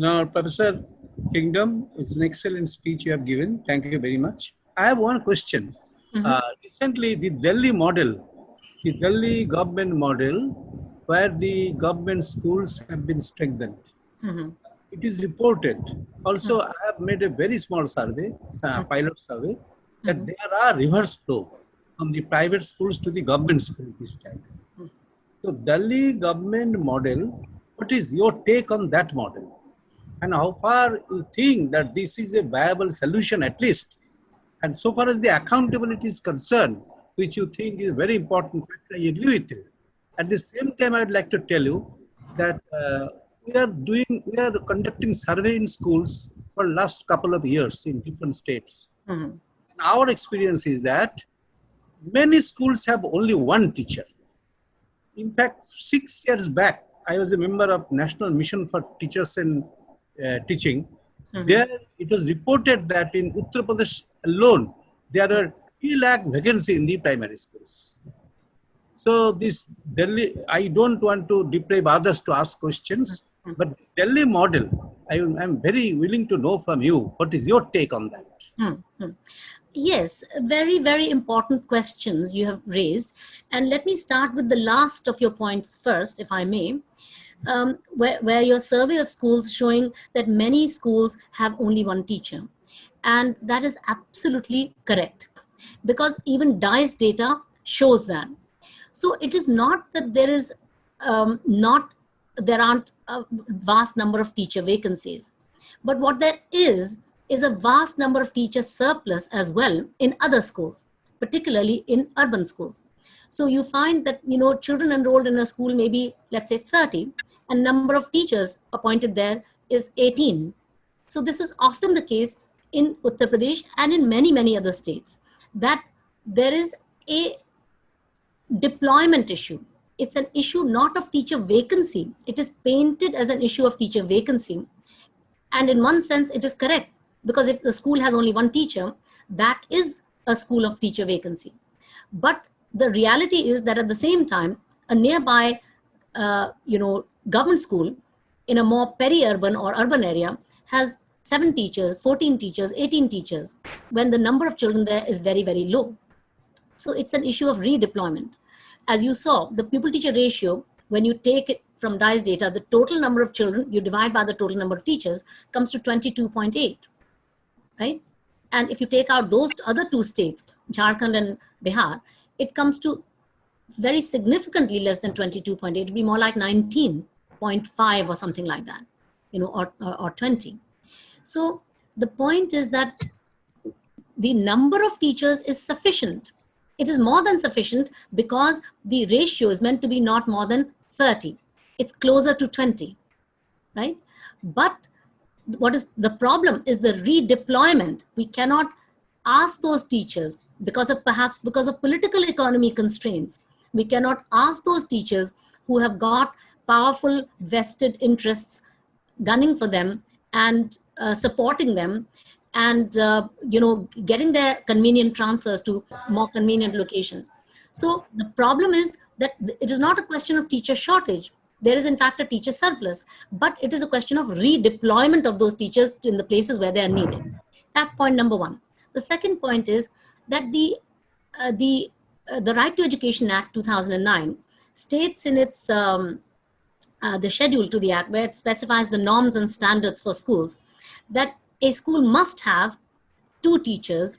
Now, Professor Kingdom, it's an excellent speech you have given. Thank you very much. I have one question. Recently, the Delhi government model, where the government schools have been strengthened. It is reported. Also, I have made a very small survey, pilot survey, that there are reverse flow from the private schools to the government school this time. So, Delhi government model, what is your take on that model? And how far you think that this is a viable solution at least? And so far as the accountability is concerned, which you think is very important factor, I agree with you. At the same time, I would like to tell you that we are conducting survey in schools for last couple of years in different states. And our experience is that many schools have only one teacher. In fact, 6 years back, I was a member of National Mission for Teachers and Teaching. There, it was reported that in Uttar Pradesh alone, there are 3 lakh vacancy in the primary schools. So this Delhi, I don't want to deprive others to ask questions, but this Delhi model, I'm very willing to know from you, what is your take on that? Yes, very, very important questions you have raised. And let me start with the last of your points first, if I may, where your survey of schools showing that many schools have only one teacher. And that is absolutely correct, because even DICE data shows that. So it is not that there is there aren't a vast number of teacher vacancies, but what there is a vast number of teacher surplus as well in other schools, particularly in urban schools. So you find that, children enrolled in a school may be, let's say, 30, and number of teachers appointed there is 18. So this is often the case in Uttar Pradesh and in many, many other states, that there is a deployment issue. It's an issue not of teacher vacancy. It is painted as an issue of teacher vacancy. And in one sense, it is correct, because if the school has only one teacher, that is a school of teacher vacancy. But the reality is that at the same time, a nearby, government school in a more peri-urban or urban area has 7 teachers, 14 teachers, 18 teachers, when the number of children there is very, very low. So it's an issue of redeployment. As you saw, the pupil-teacher ratio, when you take it from DICE data, the total number of children, you divide by the total number of teachers, comes to 22.8, right? And if you take out those other 2 states, Jharkhand and Bihar, it comes to very significantly less than 22.8. It would be more like 19.5 or something like that, or 20. So the point is that the number of teachers is sufficient. It is more than sufficient, because the ratio is meant to be not more than 30. It's closer to 20, right? But what is the problem is the redeployment. We cannot ask those teachers, perhaps because of political economy constraints, we cannot ask those teachers who have got powerful vested interests gunning for them and supporting them, and getting their convenient transfers to more convenient locations. So the problem is that it is not a question of teacher shortage. There is in fact a teacher surplus, but it is a question of redeployment of those teachers in the places where they are needed. That's point number 1. The second point is that the Right to Education Act 2009 states in its the schedule to the act, where it specifies the norms and standards for schools, that a school must have 2 teachers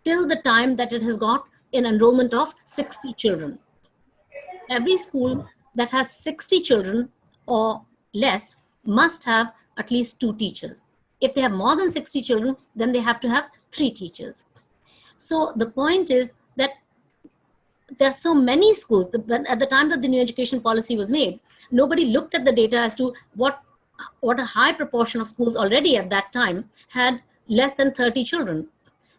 till the time that it has got an enrollment of 60 children. Every school that has 60 children or less must have at least 2 teachers. If they have more than 60 children, then they have to have 3 teachers. So the point is that there are so many schools that at the time that the new education policy was made, nobody looked at the data as to what a high proportion of schools already at that time had less than 30 children.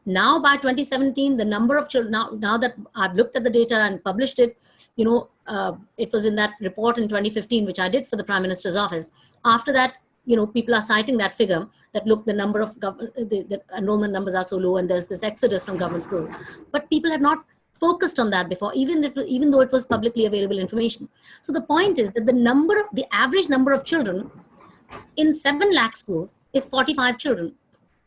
Now by 2017, the number of children, now that I've looked at the data and published it, it was in that report in 2015, which I did for the Prime Minister's office. After that, people are citing that figure that, look, the number of the enrollment numbers are so low and there's this exodus from government schools. But people had not focused on that before, even though it was publicly available information. So the point is that the average number of children in 7 lakh schools is 45 children.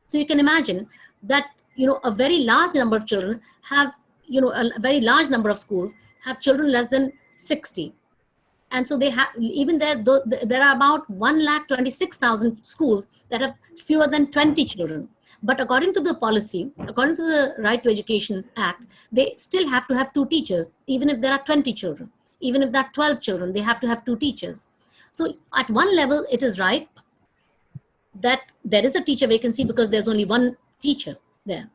So you can imagine that, a very large number of children have, a very large number of schools have children less than 60. And so they have, even there are about 1,26,000 schools that have fewer than 20 children. But according to the policy, according to the Right to Education Act, they still have to have 2 teachers, even if there are 20 children. Even if there are 12 children, they have to have 2 teachers. So at one level, it is right that there is a teacher vacancy because there's only one teacher there.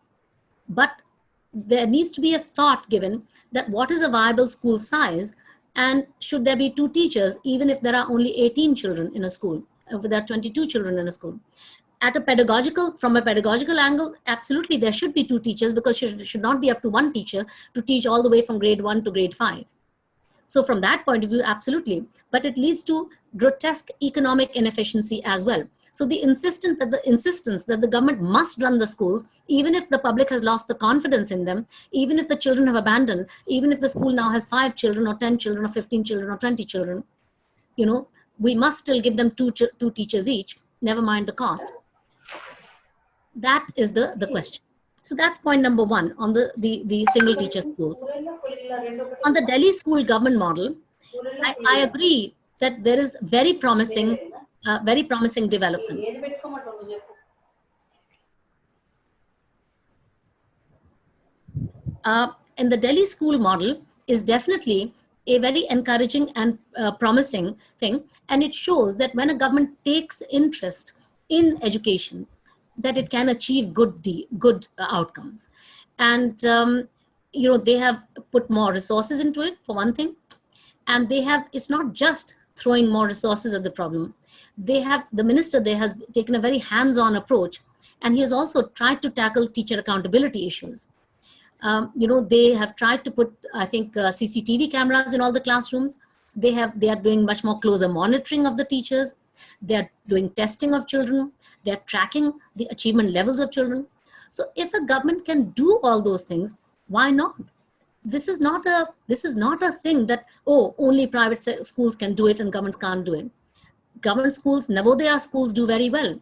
But there needs to be a thought given that what is a viable school size, and should there be 2 teachers even if there are only 18 children in a school, if there are 22 children in a school. From a pedagogical angle, absolutely there should be 2 teachers, because it should not be up to one teacher to teach all the way from grade 1 to grade 5. So from that point of view, absolutely. But it leads to grotesque economic inefficiency as well. So the insistence that the government must run the schools, even if the public has lost the confidence in them, even if the children have abandoned, even if the school now has 5 children or 10 children or 15 children or 20 children, we must still give them two teachers each, never mind the cost. That is the question. So that's point number 1 on the single teacher schools. On the Delhi school government model, I agree that there is very promising development. In the Delhi school model is definitely a very encouraging and promising thing. And it shows that when a government takes interest in education, that it can achieve good outcomes. And, they have put more resources into it, for one thing. And it's not just throwing more resources at the problem. The minister there has taken a very hands-on approach, and he has also tried to tackle teacher accountability issues. They have tried to put, I think, CCTV cameras in all the classrooms. They are doing much more closer monitoring of the teachers. They're doing testing of children. They're tracking the achievement levels of children. So if a government can do all those things, why not? This is not a thing that, only private schools can do it and governments can't do it. Government schools, Navodaya schools do very well.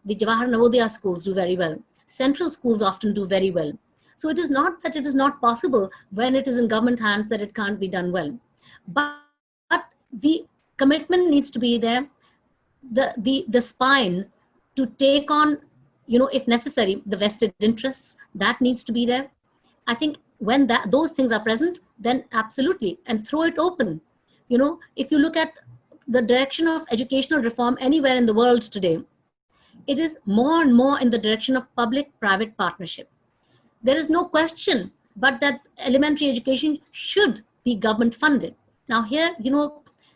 The Jawahar Navodaya schools do very well. Central schools often do very well. So it is not that it is not possible when it is in government hands that it can't be done well. But the commitment needs to be there. The spine to take on, if necessary, the vested interests, that needs to be there. I think when those things are present, then absolutely, and throw it open. If you look at the direction of educational reform anywhere in the world today, it is more and more in the direction of public-private partnership. There is no question but that elementary education should be government funded. Now here,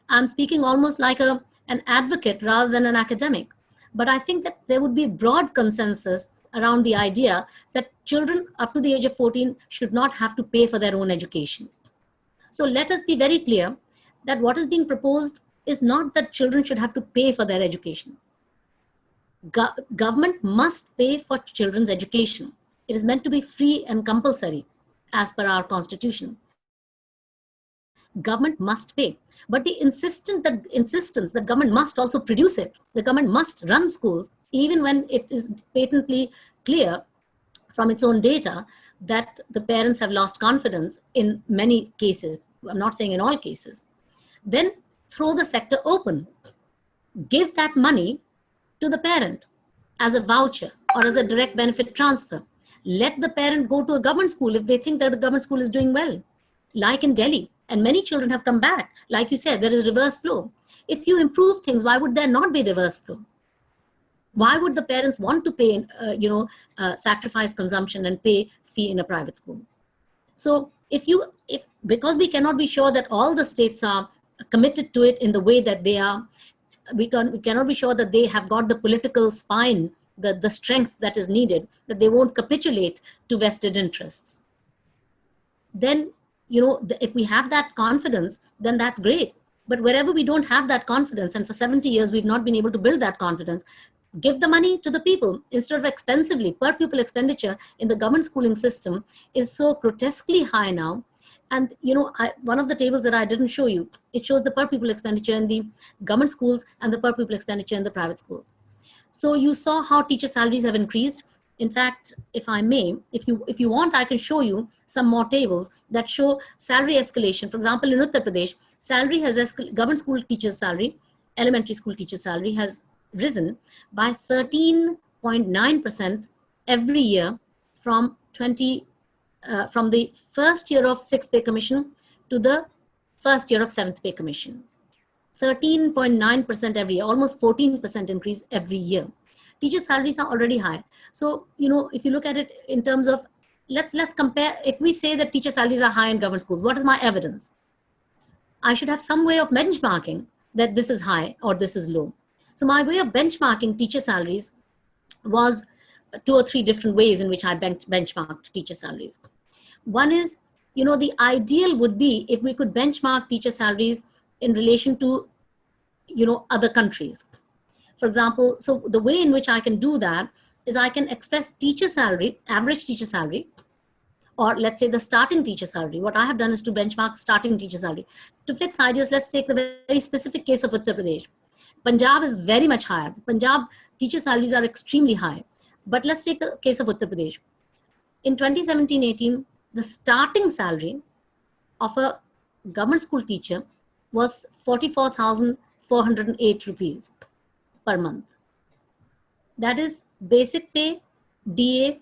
I'm speaking almost like an advocate rather than an academic, but I think that there would be broad consensus around the idea that children up to the age of 14 should not have to pay for their own education. So let us be very clear that what is being proposed is not that children should have to pay for their education. Government must pay for children's education. It is meant to be free and compulsory as per our constitution. Government must pay. But the insistence that government must also produce it, the government must run schools, even when it is patently clear from its own data that the parents have lost confidence in many cases. I'm not saying in all cases. Then throw the sector open. Give that money to the parent as a voucher or as a direct benefit transfer. Let the parent go to a government school if they think that the government school is doing well, like in Delhi. And many children have come back. Like you said, there is reverse flow. If you improve things, why would there not be reverse flow? Why would the parents want to pay, sacrifice consumption and pay fee in a private school? So because we cannot be sure that all the states are committed to it in the way that they are, we cannot be sure that they have got the political spine, the strength that is needed, that they won't capitulate to vested interests. Then, if we have that confidence, then that's great. But wherever we don't have that confidence, and for 70 years we've not been able to build that confidence, give the money to the people instead of expensively. Per pupil expenditure in the government schooling system is so grotesquely high now. And one of the tables that I didn't show you, it shows the per pupil expenditure in the government schools and the per pupil expenditure in the private schools. So you saw how teacher salaries have increased. In fact, if I may, if you want, I can show you some more tables that show salary escalation. For example, in Uttar Pradesh, salary has government school teachers' salary, elementary school teachers' salary has risen by 13.9% every year from from the first year of sixth pay commission to the first year of seventh pay commission. 13.9% every year, almost 14% increase every year. Teacher salaries are already high. So, if you look at it in terms of, let's compare, if we say that teacher salaries are high in government schools, what is my evidence? I should have some way of benchmarking that this is high or this is low. So my way of benchmarking teacher salaries was 2 or 3 different ways in which I benchmarked teacher salaries. One is, the ideal would be if we could benchmark teacher salaries in relation to, other countries. For example, so the way in which I can do that is I can express teacher salary, average teacher salary, or let's say the starting teacher salary. What I have done is to benchmark starting teacher salary. To fix ideas, let's take the very specific case of Uttar Pradesh. Punjab is very much higher. Punjab teacher salaries are extremely high. But let's take the case of Uttar Pradesh. In 2017-18, the starting salary of a government school teacher was 44,408 rupees per month. That is basic pay, DA,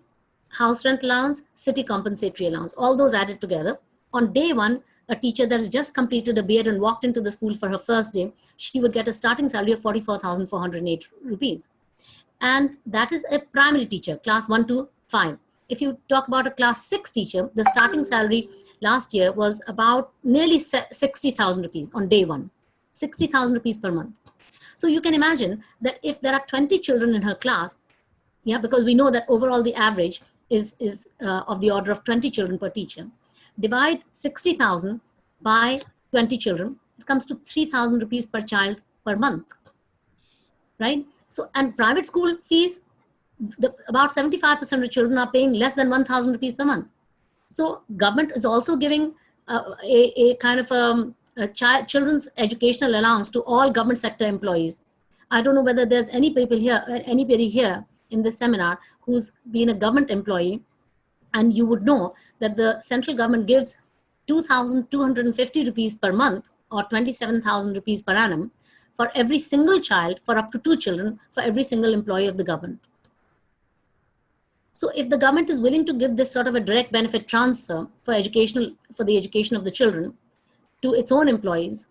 house rent allowance, city compensatory allowance, all those added together. On day one, a teacher that has just completed a B.Ed and walked into the school for her first day, she would get a starting salary of 44,408 rupees. And that is a primary teacher, class 1 to 5. If you talk about a class 6 teacher, the starting salary last year was about nearly 60,000 rupees on day one, 60,000 rupees per month. So you can imagine that if there are 20 children in her class, because we know that overall the average is of the order of 20 children per teacher, divide 60,000 by 20 children, it comes to 3,000 rupees per child per month, right? So, and private school fees, about 75% of children are paying less than 1,000 rupees per month. So government is also giving a kind of children's educational allowance to all government sector employees. I don't know whether there's anybody here in this seminar who's been a government employee, and you would know that the central government gives 2,250 rupees per month or 27,000 rupees per annum for every single child, for up to 2 children, for every single employee of the government. So if the government is willing to give this sort of a direct benefit transfer for the education of the children to its own employees,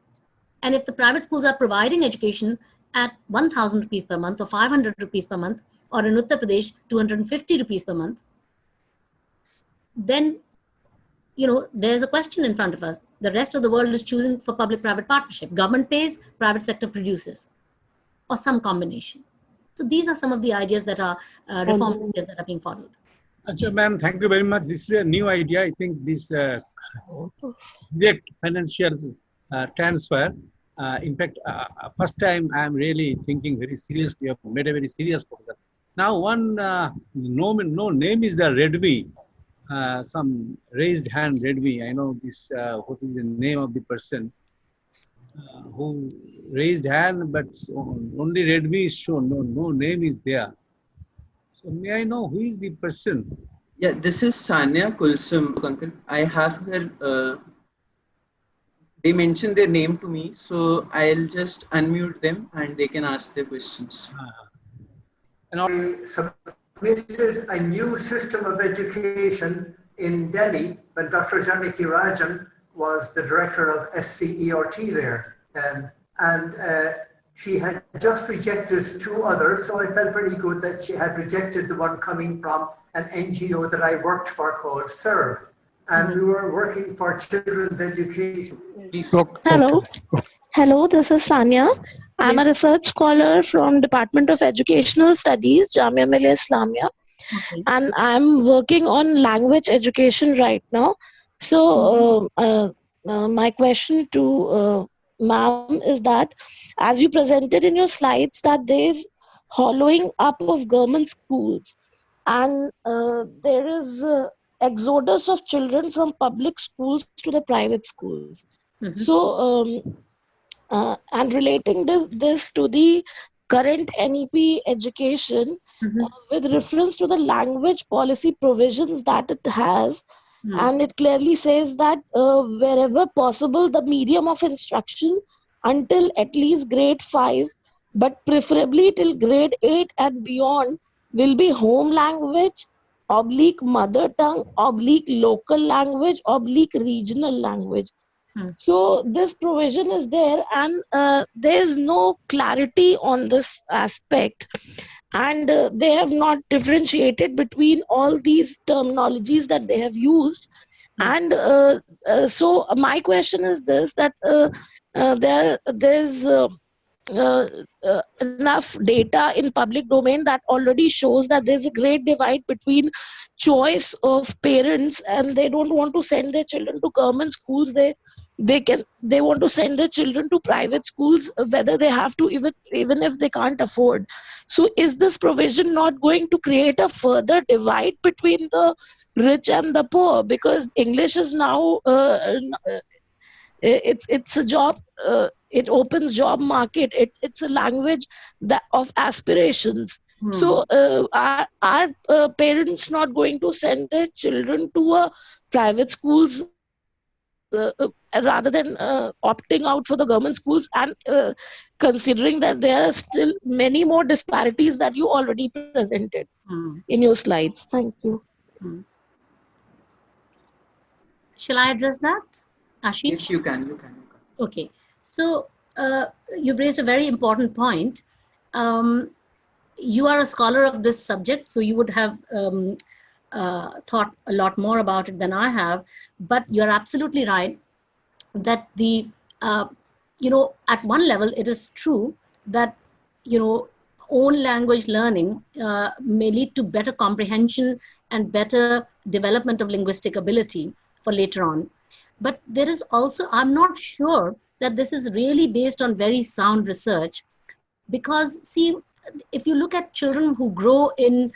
and if the private schools are providing education at 1,000 rupees per month or 500 rupees per month, or in Uttar Pradesh, 250 rupees per month, then, there's a question in front of us. The rest of the world is choosing for public-private partnership. Government pays, private sector produces, or some combination. So these are some of the ideas that are reform ideas that are being followed. Achha, ma'am, thank you very much. This is a new idea. I think this direct financial transfer. In fact, first time I am really thinking very seriously. You have made a very serious proposal. Now, one no name is the Redmi. Some raised hand Redmi. I know this. What is the name of the person who raised hand? But only Redmi is shown. No name is there. So may I know who is the person? Yeah, this is Sanya Kulsum, uncle. I have her. They mentioned their name to me, so I'll just unmute them and they can ask their questions. I submitted a new system of education in Delhi when Dr. Janaki Rajan was the director of SCERT there. And she had just rejected 2 others, so I felt very good that she had rejected the one coming from an NGO that I worked for called SERVE. And we were working for children's education. Hello. Hello, this is Sanya. I'm a research scholar from Department of Educational Studies, Jamia Millia Islamia. Okay. And I'm working on language education right now. So my question to ma'am is that, as you presented in your slides, that there's hollowing up of government schools, and there is exodus of children from public schools to the private schools. So, and relating this to the current NEP education, with reference to the language policy provisions that it has, and it clearly says that wherever possible, the medium of instruction until at least grade 5, but preferably till grade 8 and beyond, will be home language, oblique mother tongue, oblique local language, oblique regional language. So this provision is there, and there is no clarity on this aspect, and they have not differentiated between all these terminologies that they have used. And so my question is this, that there's enough data in public domain that already shows that there's a great divide between choice of parents, and they don't want to send their children to government schools. They want to send their children to private schools, whether they have to, even if they can't afford. So is this provision not going to create a further divide between the rich and the poor? Because English is now it's a job, it opens job market, it's a language that of aspirations. So are parents not going to send their children to a private schools rather than opting out for the government schools, and considering that there are still many more disparities that you already presented in your slides? Thank you. Shall I address that, Ashish? Yes, you can. Okay, so you've raised a very important point. You are a scholar of this subject, so you would have thought a lot more about it than I have. But you're absolutely right that the at one level it is true that own language learning may lead to better comprehension and better development of linguistic ability for later on. But there is also, I'm not sure that this is really based on very sound research, because see, if you look at children who grow in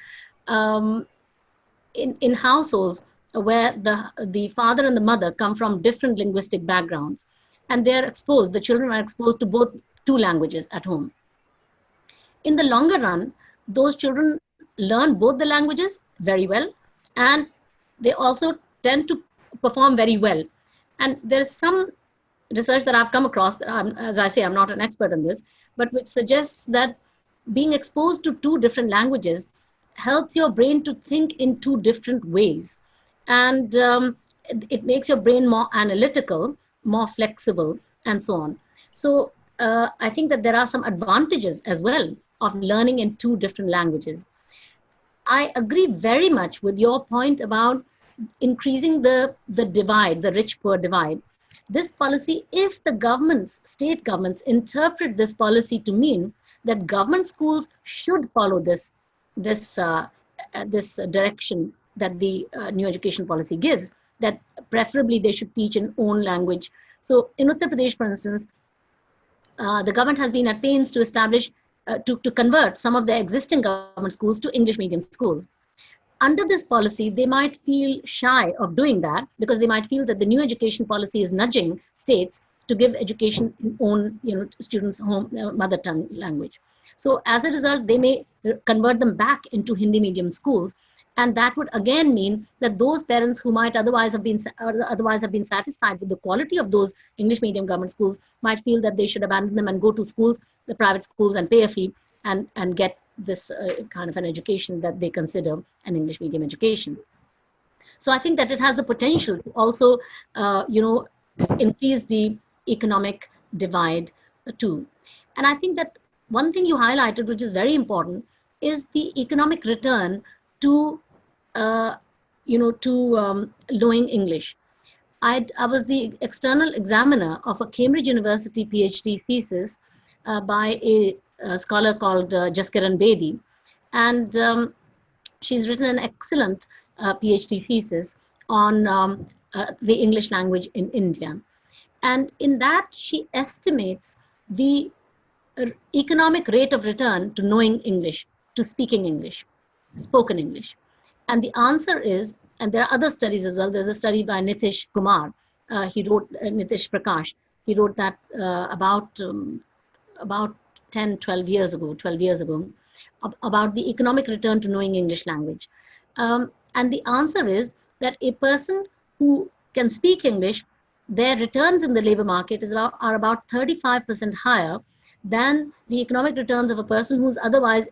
households where the father and the mother come from different linguistic backgrounds, and the children are exposed to both two languages at home. In the longer run, those children learn both the languages very well, and they also tend to perform very well. And there's some research that I've come across, as I say, I'm not an expert in this, but which suggests that being exposed to two different languages helps your brain to think in two different ways. And it makes your brain more analytical, more flexible, and so on. So I think that there are some advantages as well of learning in two different languages. I agree very much with your point about increasing the divide, the rich-poor divide. This policy, if the governments, state governments, interpret this policy to mean that government schools should follow this direction that the new education policy gives, that preferably they should teach in own language. So in Uttar Pradesh, for instance, the government has been at pains to establish, to convert some of the existing government schools to English medium schools. Under this policy, they might feel shy of doing that because they might feel that the new education policy is nudging states to give education in own, students' home mother tongue language. So as a result, they may convert them back into Hindi medium schools, and that would again mean that those parents who might otherwise have been satisfied with the quality of those English medium government schools might feel that they should abandon them and go to schools, the private schools, and pay a fee and get this kind of an education that they consider an English medium education. So I think that it has the potential to also, increase the economic divide too. And I think that one thing you highlighted, which is very important, is the economic return to, knowing English. I was the external examiner of a Cambridge University PhD thesis by a scholar called Jaskiran Bedi. And she's written an excellent PhD thesis on the English language in India. And in that, she estimates the economic rate of return to knowing English, to speaking English, spoken English. And the answer is and there are other studies as well. There's a study by Nitish Kumar. He wrote, Nitish Prakash. He wrote that about 10, 12 years ago, about the economic return to knowing English language. And the answer is that a person who can speak English, their returns in the labor market are about 35% higher than the economic returns of a person who's otherwise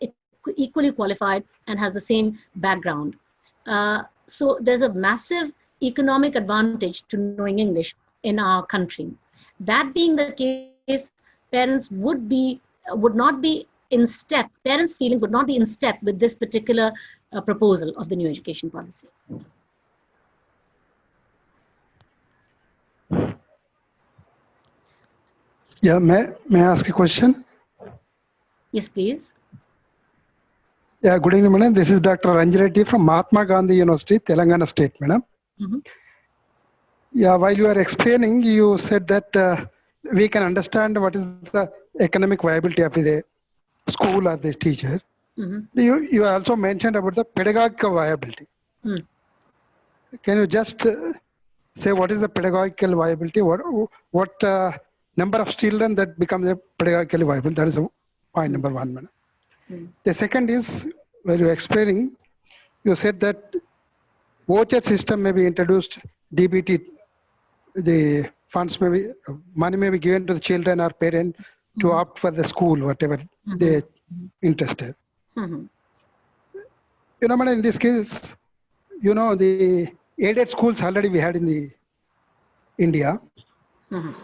equally qualified and has the same background. So there's a massive economic advantage to knowing English in our country. That being the case, parents would not be in step, parents' feelings would not be in step with this particular proposal of the new education policy. Yeah, may I ask a question? Yes, please. Yeah, good evening, madam. This is Dr. Ranjireddy from Mahatma Gandhi University, Telangana State, madam. Mm-hmm. Yeah, while you are explaining, you said that we can understand what is the economic viability of the school or the teacher. Mm-hmm. You also mentioned about the pedagogical viability. Mm. Can you just say what is the pedagogical viability? What number of children that becomes a pedagogically viable? That is point number one, madam. Mm. The second is, when you were explaining, you said that voucher system may be introduced, DBT, the funds may be, money may be given to the children or parent to opt for the school, whatever they're interested. Mm-hmm. You know, madam, in this case, you know, the aided schools already we had in the India,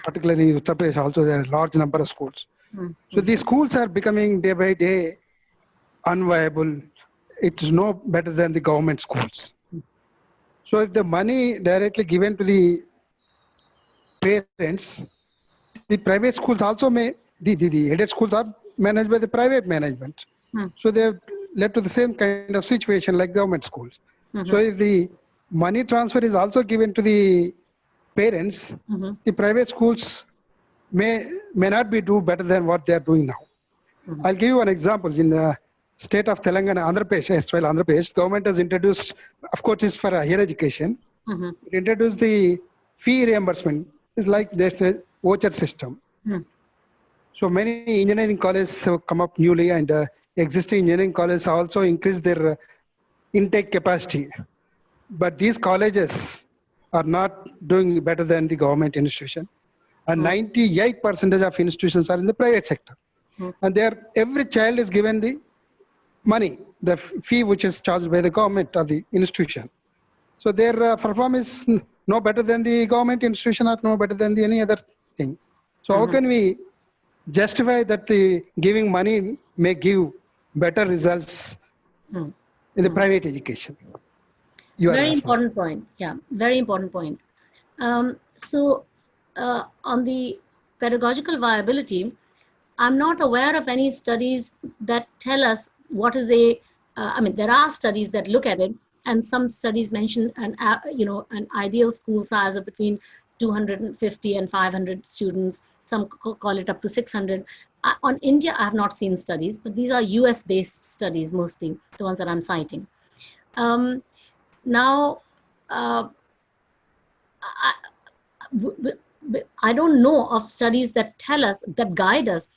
particularly in Uttar Pradesh also there are a large number of schools. So these schools are becoming day by day unviable. It is no better than the government schools. So if the money directly given to the parents, the private schools also may, the aided schools are managed by the private management. So they have led to the same kind of situation like government schools. So if the money transfer is also given to the parents, the private schools may not be do better than what they are doing now. I'll give you an example. In the state of Telangana, Andhra Pradesh, government has introduced, of course, it's for higher education. It introduced the fee reimbursement. It's like there's a voucher system. So many engineering colleges have come up newly, and existing engineering colleges also increased their intake capacity. But these colleges are not doing better than the government institution. And 98% of institutions are in the private sector. And there, every child is given the money, the fee which is charged by the government or the institution. So their performance is no better than the government institution or no better than any other thing. So how can we justify that the giving money may give better results in the private education? Very important point. Yeah, very important point. So on the pedagogical viability, I'm not aware of any studies that tell us what is I mean, there are studies that look at it, and some studies mention an ideal school size of between 250 and 500 students. Some call it up to 600. On India, I have not seen studies, but these are US-based studies, mostly the ones that I'm citing. Now, I don't know of studies that tell us, that guide us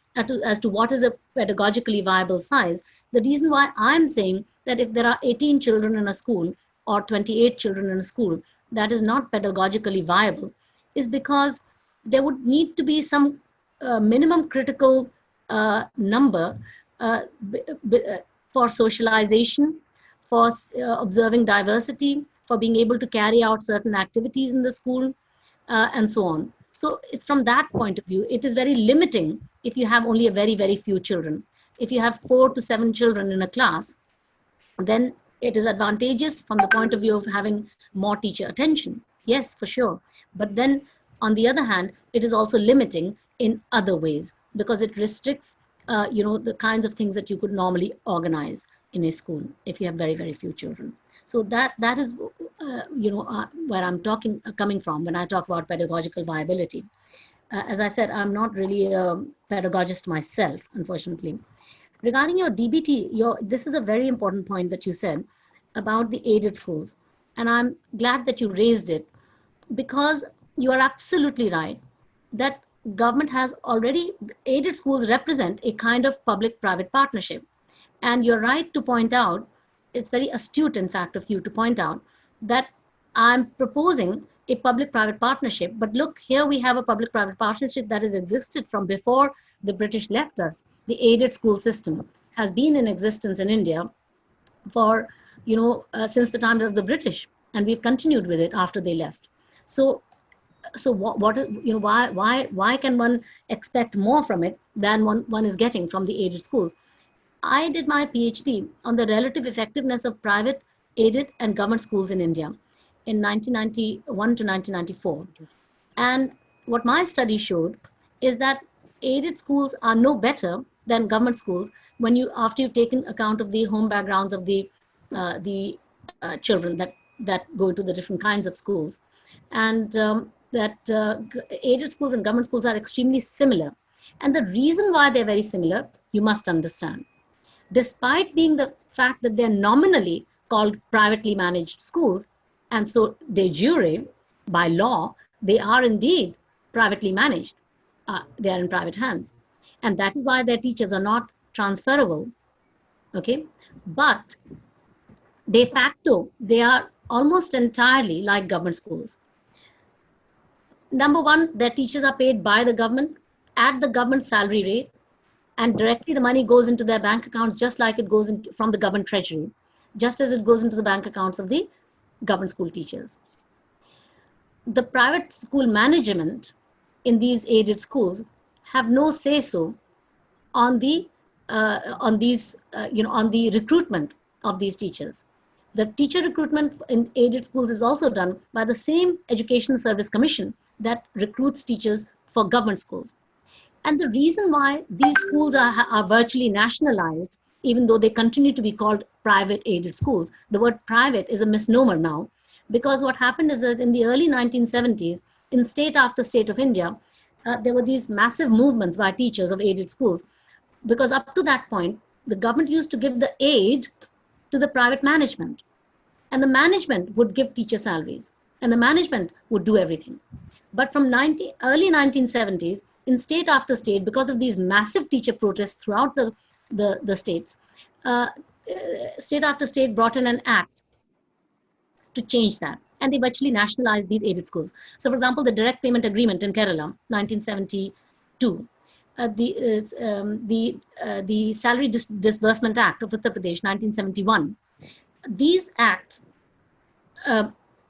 as to what is a pedagogically viable size. The reason why I'm saying that if there are 18 children in a school or 28 children in a school, that is not pedagogically viable, is because there would need to be some minimum critical number for socialization, for observing diversity, for being able to carry out certain activities in the school, and so on. So it's from that point of view, it is very limiting if you have only a very, very few children. If you have 4 to 7 children in a class, then it is advantageous from the point of view of having more teacher attention. Yes, for sure. But then on the other hand, it is also limiting in other ways because it restricts the kinds of things that you could normally organize in a school if you have very, very few children. So that is where I'm coming from when I talk about pedagogical viability. As I said, I'm not really a pedagogist myself, unfortunately. Regarding your DBT, this is a very important point that you said about the aided schools. And I'm glad that you raised it, because you are absolutely right that government has already, aided schools represent a kind of public-private partnership. And you're right to point out, it's very astute, in fact, of you to point out that I'm proposing a public-private partnership. But look, here we have a public-private partnership that has existed from before the British left us. The aided school system has been in existence in India for, since the time of the British, and we've continued with it after they left. So why can one expect more from it than one is getting from the aided schools? I did my PhD on the relative effectiveness of private, aided, and government schools in India in 1991 to 1994. And what my study showed is that aided schools are no better than government schools after you've taken account of the home backgrounds of the children that go into the different kinds of schools, and that aided schools and government schools are extremely similar. And the reason why they're very similar, you must understand. Despite being the fact that they're nominally called privately managed schools, and so de jure, by law, they are indeed privately managed. They are in private hands. And that is why their teachers are not transferable. Okay? But de facto, they are almost entirely like government schools. Number one, their teachers are paid by the government at the government salary rate, and directly the money goes into their bank accounts, just like it goes from the government treasury, just as it goes into the bank accounts of the government school teachers. The private school management in these aided schools have no say-so on the recruitment of these teachers. The teacher recruitment in aided schools is also done by the same Education Service Commission that recruits teachers for government schools. And the reason why these schools are virtually nationalized, even though they continue to be called private aided schools, the word private is a misnomer now, because what happened is that in the early 1970s, in state after state of India, there were these massive movements by teachers of aided schools, because up to that point, the government used to give the aid to the private management, and the management would give teacher salaries, and the management would do everything. But from early 1970s, in state after state, because of these massive teacher protests throughout the states, state after state brought in an act to change that. And they virtually nationalized these aided schools. So for example, the direct payment agreement in Kerala, 1972, the Salary Disbursement Act of Uttar Pradesh, 1971, these acts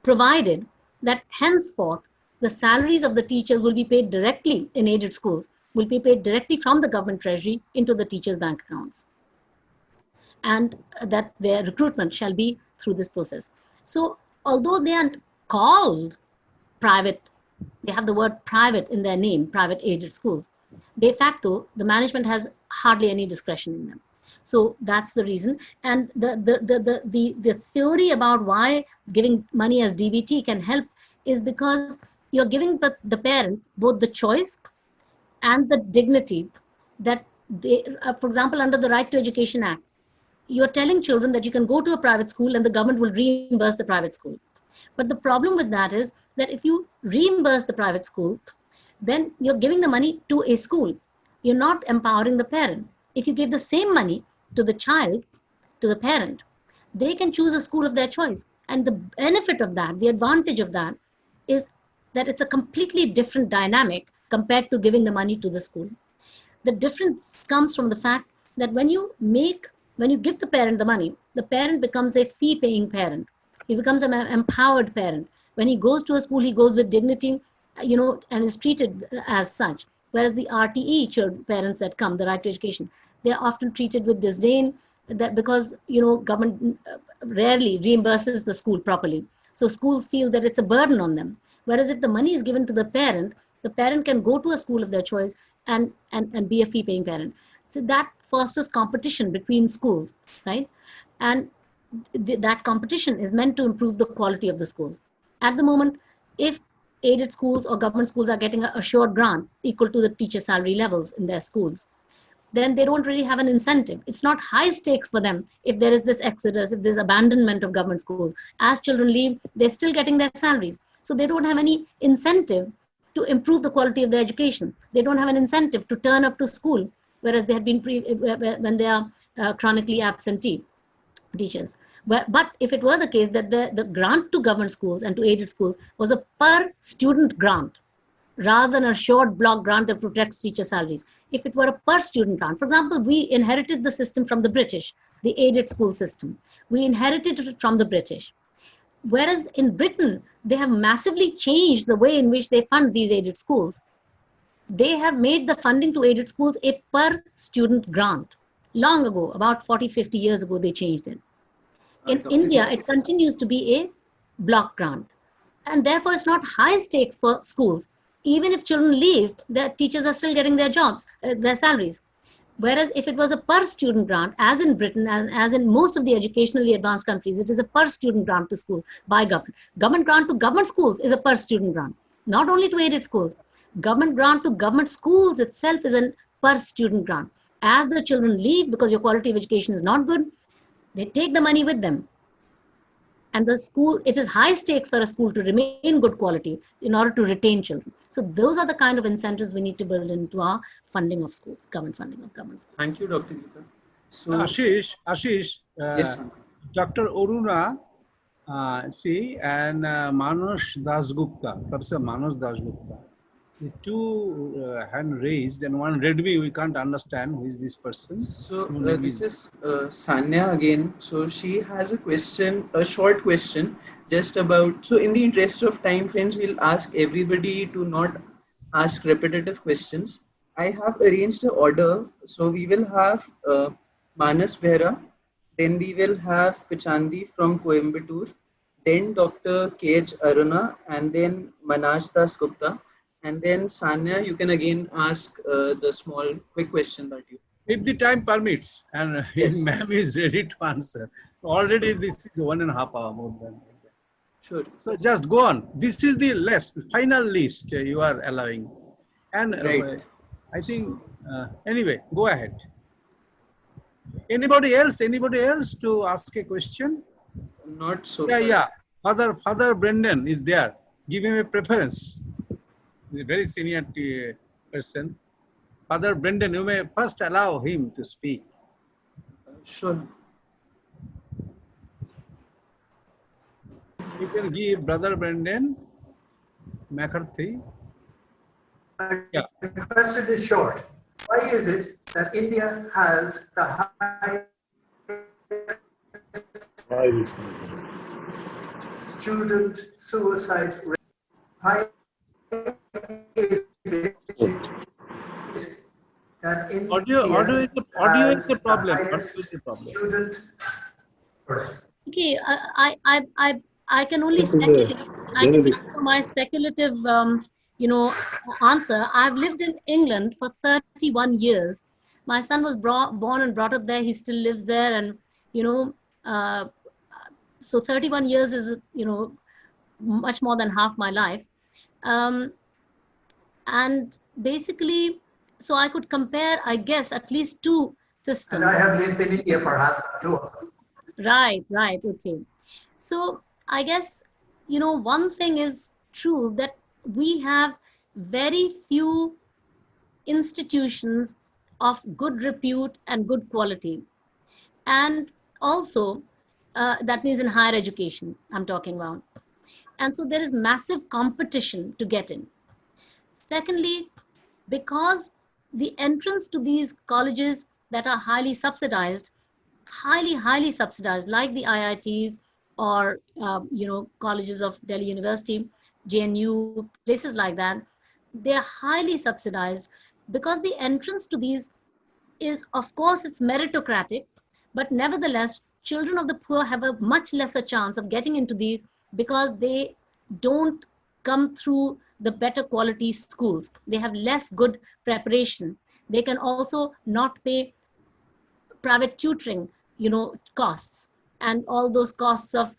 provided that henceforth the salaries of the teachers will be paid directly in aided schools, will be paid directly from the government treasury into the teachers' bank accounts, and that their recruitment shall be through this process. So although they aren't called private, they have the word private in their name, private aided schools, de facto, the management has hardly any discretion in them. So that's the reason. And the theory about why giving money as DBT can help is because you're giving the parent both the choice and the dignity that they, for example, under the Right to Education Act, you're telling children that you can go to a private school and the government will reimburse the private school. But the problem with that is that if you reimburse the private school, then you're giving the money to a school. You're not empowering the parent. If you give the same money to the child, to the parent, they can choose a school of their choice. And the benefit of that, the advantage of that, is that it's a completely different dynamic compared to giving the money to the school. The difference comes from the fact that when you give the parent the money, the parent becomes a fee-paying parent. He becomes an empowered parent. When he goes to a school, he goes with dignity, and is treated as such. Whereas the RTE parents that come, the Right to Education, they are often treated with disdain, that because government rarely reimburses the school properly. So schools feel that it's a burden on them. Whereas if the money is given to the parent can go to a school of their choice and be a fee-paying parent. So that fosters competition between schools, right? And that competition is meant to improve the quality of the schools. At the moment, if aided schools or government schools are getting a assured grant equal to the teacher salary levels in their schools, then they don't really have an incentive. It's not high stakes for them if there is this exodus, if there's abandonment of government schools. As children leave, they're still getting their salaries. So they don't have any incentive to improve the quality of their education. They don't have an incentive to turn up to school, whereas they had been when they are chronically absentee teachers. But if it were the case that the grant to government schools and to aided schools was a per student grant, rather than a short block grant that protects teacher salaries. If it were a per student grant, for example, we inherited the system from the British, the aided school system. We inherited it from the British. Whereas in Britain, they have massively changed the way in which they fund these aided schools. They have made the funding to aided schools a per student grant. Long ago, about 40, 50 years ago, they changed it. In India, it continues to be a block grant. And therefore, it's not high stakes for schools. Even if children leave, the teachers are still getting their jobs, their salaries. Whereas if it was a per student grant, as in Britain, as in most of the educationally advanced countries, it is a per student grant to schools by government. Government grant to government schools is a per student grant, not only to aided schools. Government grant to government schools itself is a per student grant. As the children leave, because your quality of education is not good, they take the money with them. And the school, it is high stakes for a school to remain good quality in order to retain children. So those are the kind of incentives we need to build into our funding of schools, government funding of government schools. Thank you, Dr. Geeta. So, Ashish, yes, sir. Dr. Aruna, and Manas Dasgupta, Professor Manas Dasgupta. The two hand raised and one read me. We can't understand who is this person. So this is Sanya again. So she has a question, a short question, just about. So in the interest of time, friends, we'll ask everybody to not ask repetitive questions. I have arranged an order. So we will have Manas Behra, then we will have Pichandi from Coimbatore, then Dr. K.H. Aruna, and then Manas Dasgupta. And then Sanya, you can again ask the small quick question that you. If the time permits, and Yes. ma'am is ready to answer. Already this is 1.5 hours more than. Sure. So just go on. This is the final list you are allowing. And Right. I think, anyway, go ahead. Anybody else to ask a question? Not so. Yeah. Father Brendan is there. Give him a preference. He's a very senior person. Father Brendan, you may first allow him to speak. Sure. You can give Brother Brendan McCarthy. Yeah. The question is short. Why is it that India has the highest student suicide rate? Why is it that India Audio is the has problem. the Audio highest is the problem. student? Okay, I can only speculate. I can give you my speculative, answer. I've lived in England for 31 years. My son was born and brought up there. He still lives there, and so 31 years is much more than half my life. And basically, so I could compare, I guess, at least two systems. And I have lived in India for half two of them. Right, okay. So I guess, one thing is true, that we have very few institutions of good repute and good quality. And also, that means in higher education, I'm talking about. And so there is massive competition to get in. Secondly, because the entrance to these colleges that are highly subsidized, highly subsidized, like the IITs or colleges of Delhi University, JNU, places like that, they are highly subsidized because the entrance to these is, of course, it's meritocratic, but nevertheless, children of the poor have a much lesser chance of getting into these because they don't come through the better quality schools. They have less good preparation. They can also not pay private tutoring, costs, and all those costs of,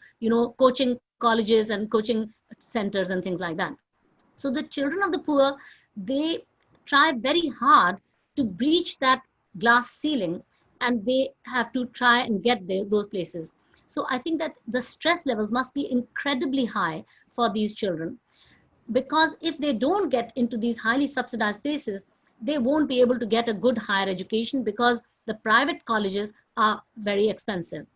coaching colleges and coaching centers and things like that. So the children of the poor, they try very hard to breach that glass ceiling, and they have to try and get there, those places. So I think that the stress levels must be incredibly high for these children, because if they don't get into these highly subsidized places, they won't be able to get a good higher education, because the private colleges are very expensive.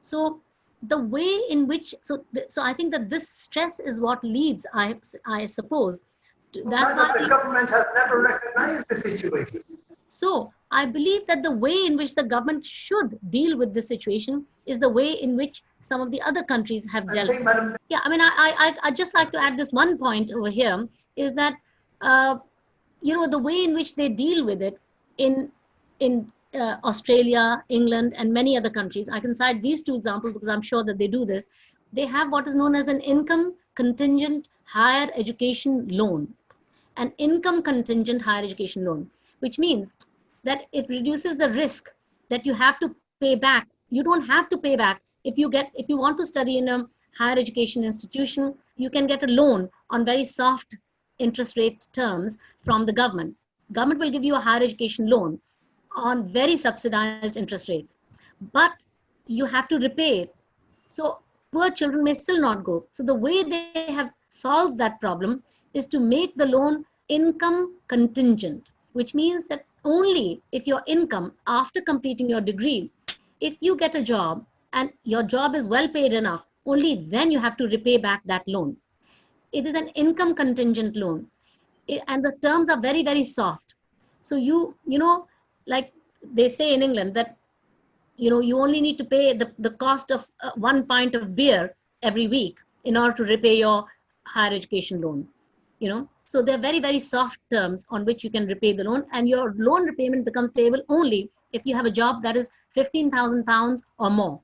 So the way in which, so I think that this stress is what leads, I suppose, that's Madam, why the government has never recognized the situation. so I believe that the way in which the government should deal with this situation is the way in which some of the other countries have I'm dealt. saying, Madam, Yeah, I mean, I just like to add this one point over here, is that, you know, the way in which they deal with it in Australia, England, and many other countries. I can cite these two examples because I'm sure that they do this. They have what is known as an income contingent higher education loan. An income contingent higher education loan, which means that it reduces the risk that you have to pay back. You don't have to pay back. If you want to study in a higher education institution, you can get a loan on very soft interest rate terms from the government. Government will give you a higher education loan on very subsidized interest rates, but you have to repay it. So poor children may still not go. So the way they have solved that problem is to make the loan income contingent, which means that only if your income after completing your degree, if you get a job and your job is well paid enough, only then you have to repay back that loan. It is an income contingent loan. And the terms are very, very soft. So you know, like they say in England that, you know, you only need to pay the cost of 1 pint of beer every week in order to repay your higher education loan, you know. So they're very, very soft terms on which you can repay the loan, and your loan repayment becomes payable only if you have a job that is £15,000 or more,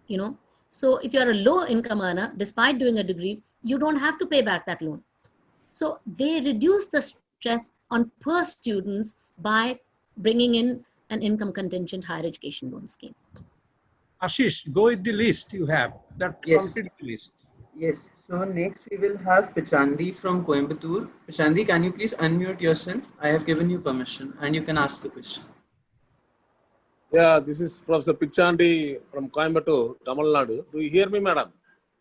you know. So if you're a low income earner, despite doing a degree, you don't have to pay back that loan. So they reduce the stress on poor students by bringing in an income contingent higher education loan scheme. Ashish, go with the list you have. That Yes. complete the list. Yes. So next we will have Pichandi from Coimbatore. Pichandi, can you please unmute yourself? I have given you permission and you can ask the question. Yeah, this is Professor Pichandi from Coimbatore, Tamil Nadu. Do you hear me, madam?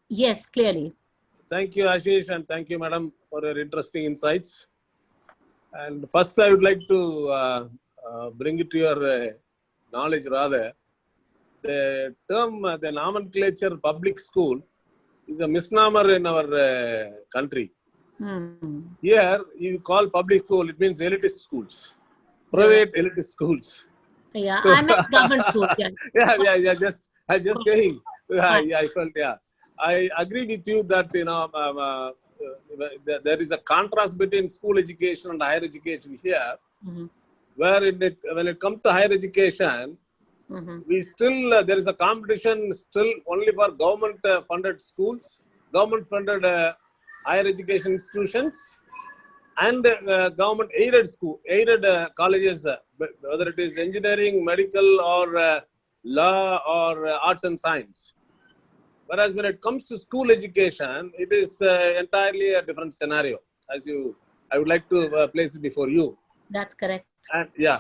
Yes, clearly. Thank you, Ashish, and thank you, madam, for your interesting insights. And first, I would like to bring it to your knowledge rather. The term, the nomenclature public school is a misnomer in our country. Here, you call public school, it means elitist schools, private elitist schools. Yeah, So, I meant government schools. Yeah. I'm just saying. I felt, yeah. I agree with you that, you know, there is a contrast between school education and higher education here, where when it comes to higher education, we still, there is a competition still only for government funded schools, government funded higher education institutions, and government aided colleges, whether it is engineering, medical, or law, or arts and science. Whereas when it comes to school education, it is entirely a different scenario. I would like to place it before you. That's correct. And yeah,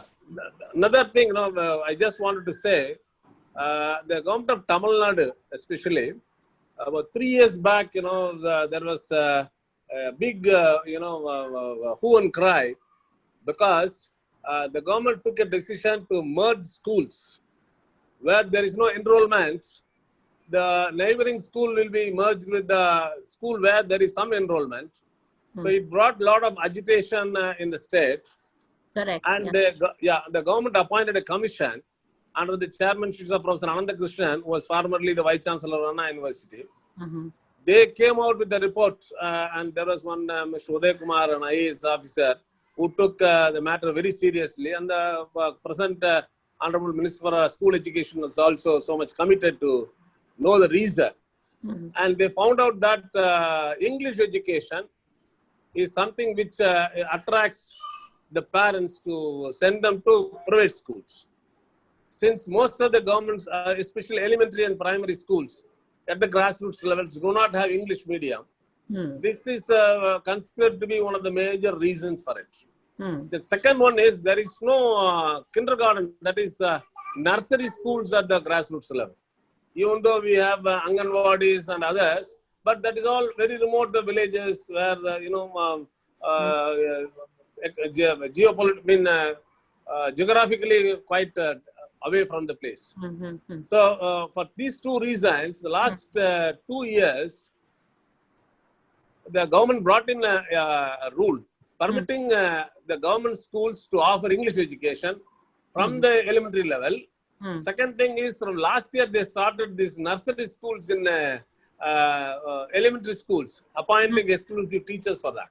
another thing, you know, I just wanted to say, the government of Tamil Nadu, especially, about 3 years back, you know, there was a big, you know, hue and cry, because the government took a decision to merge schools where there is no enrollment. The neighboring school will be merged with the school where there is some enrollment. So it brought a lot of agitation in the state. Correct. And the government appointed a commission under the chairmanship of Professor Ananda Krishnan, who was formerly the Vice Chancellor of Anna University. They came out with the report, and there was one Mr. Uday Kumar, an IAS officer, who took the matter very seriously. And the present Honorable Minister for School Education was also so much committed to know the reason. And they found out that English education is something which attracts the parents to send them to private schools. Since most of the governments, especially elementary and primary schools at the grassroots levels, do not have English medium, this is considered to be one of the major reasons for it. The second one is there is no kindergarten, that is nursery schools at the grassroots level. Even though we have Anganwadis and others, but that is all very remote villages where, geographically quite away from the place. So for these two reasons, the last 2 years, the government brought in a rule permitting the government schools to offer English education from the elementary level. Second thing is, from last year, they started these nursery schools in elementary schools, appointing exclusive teachers for that.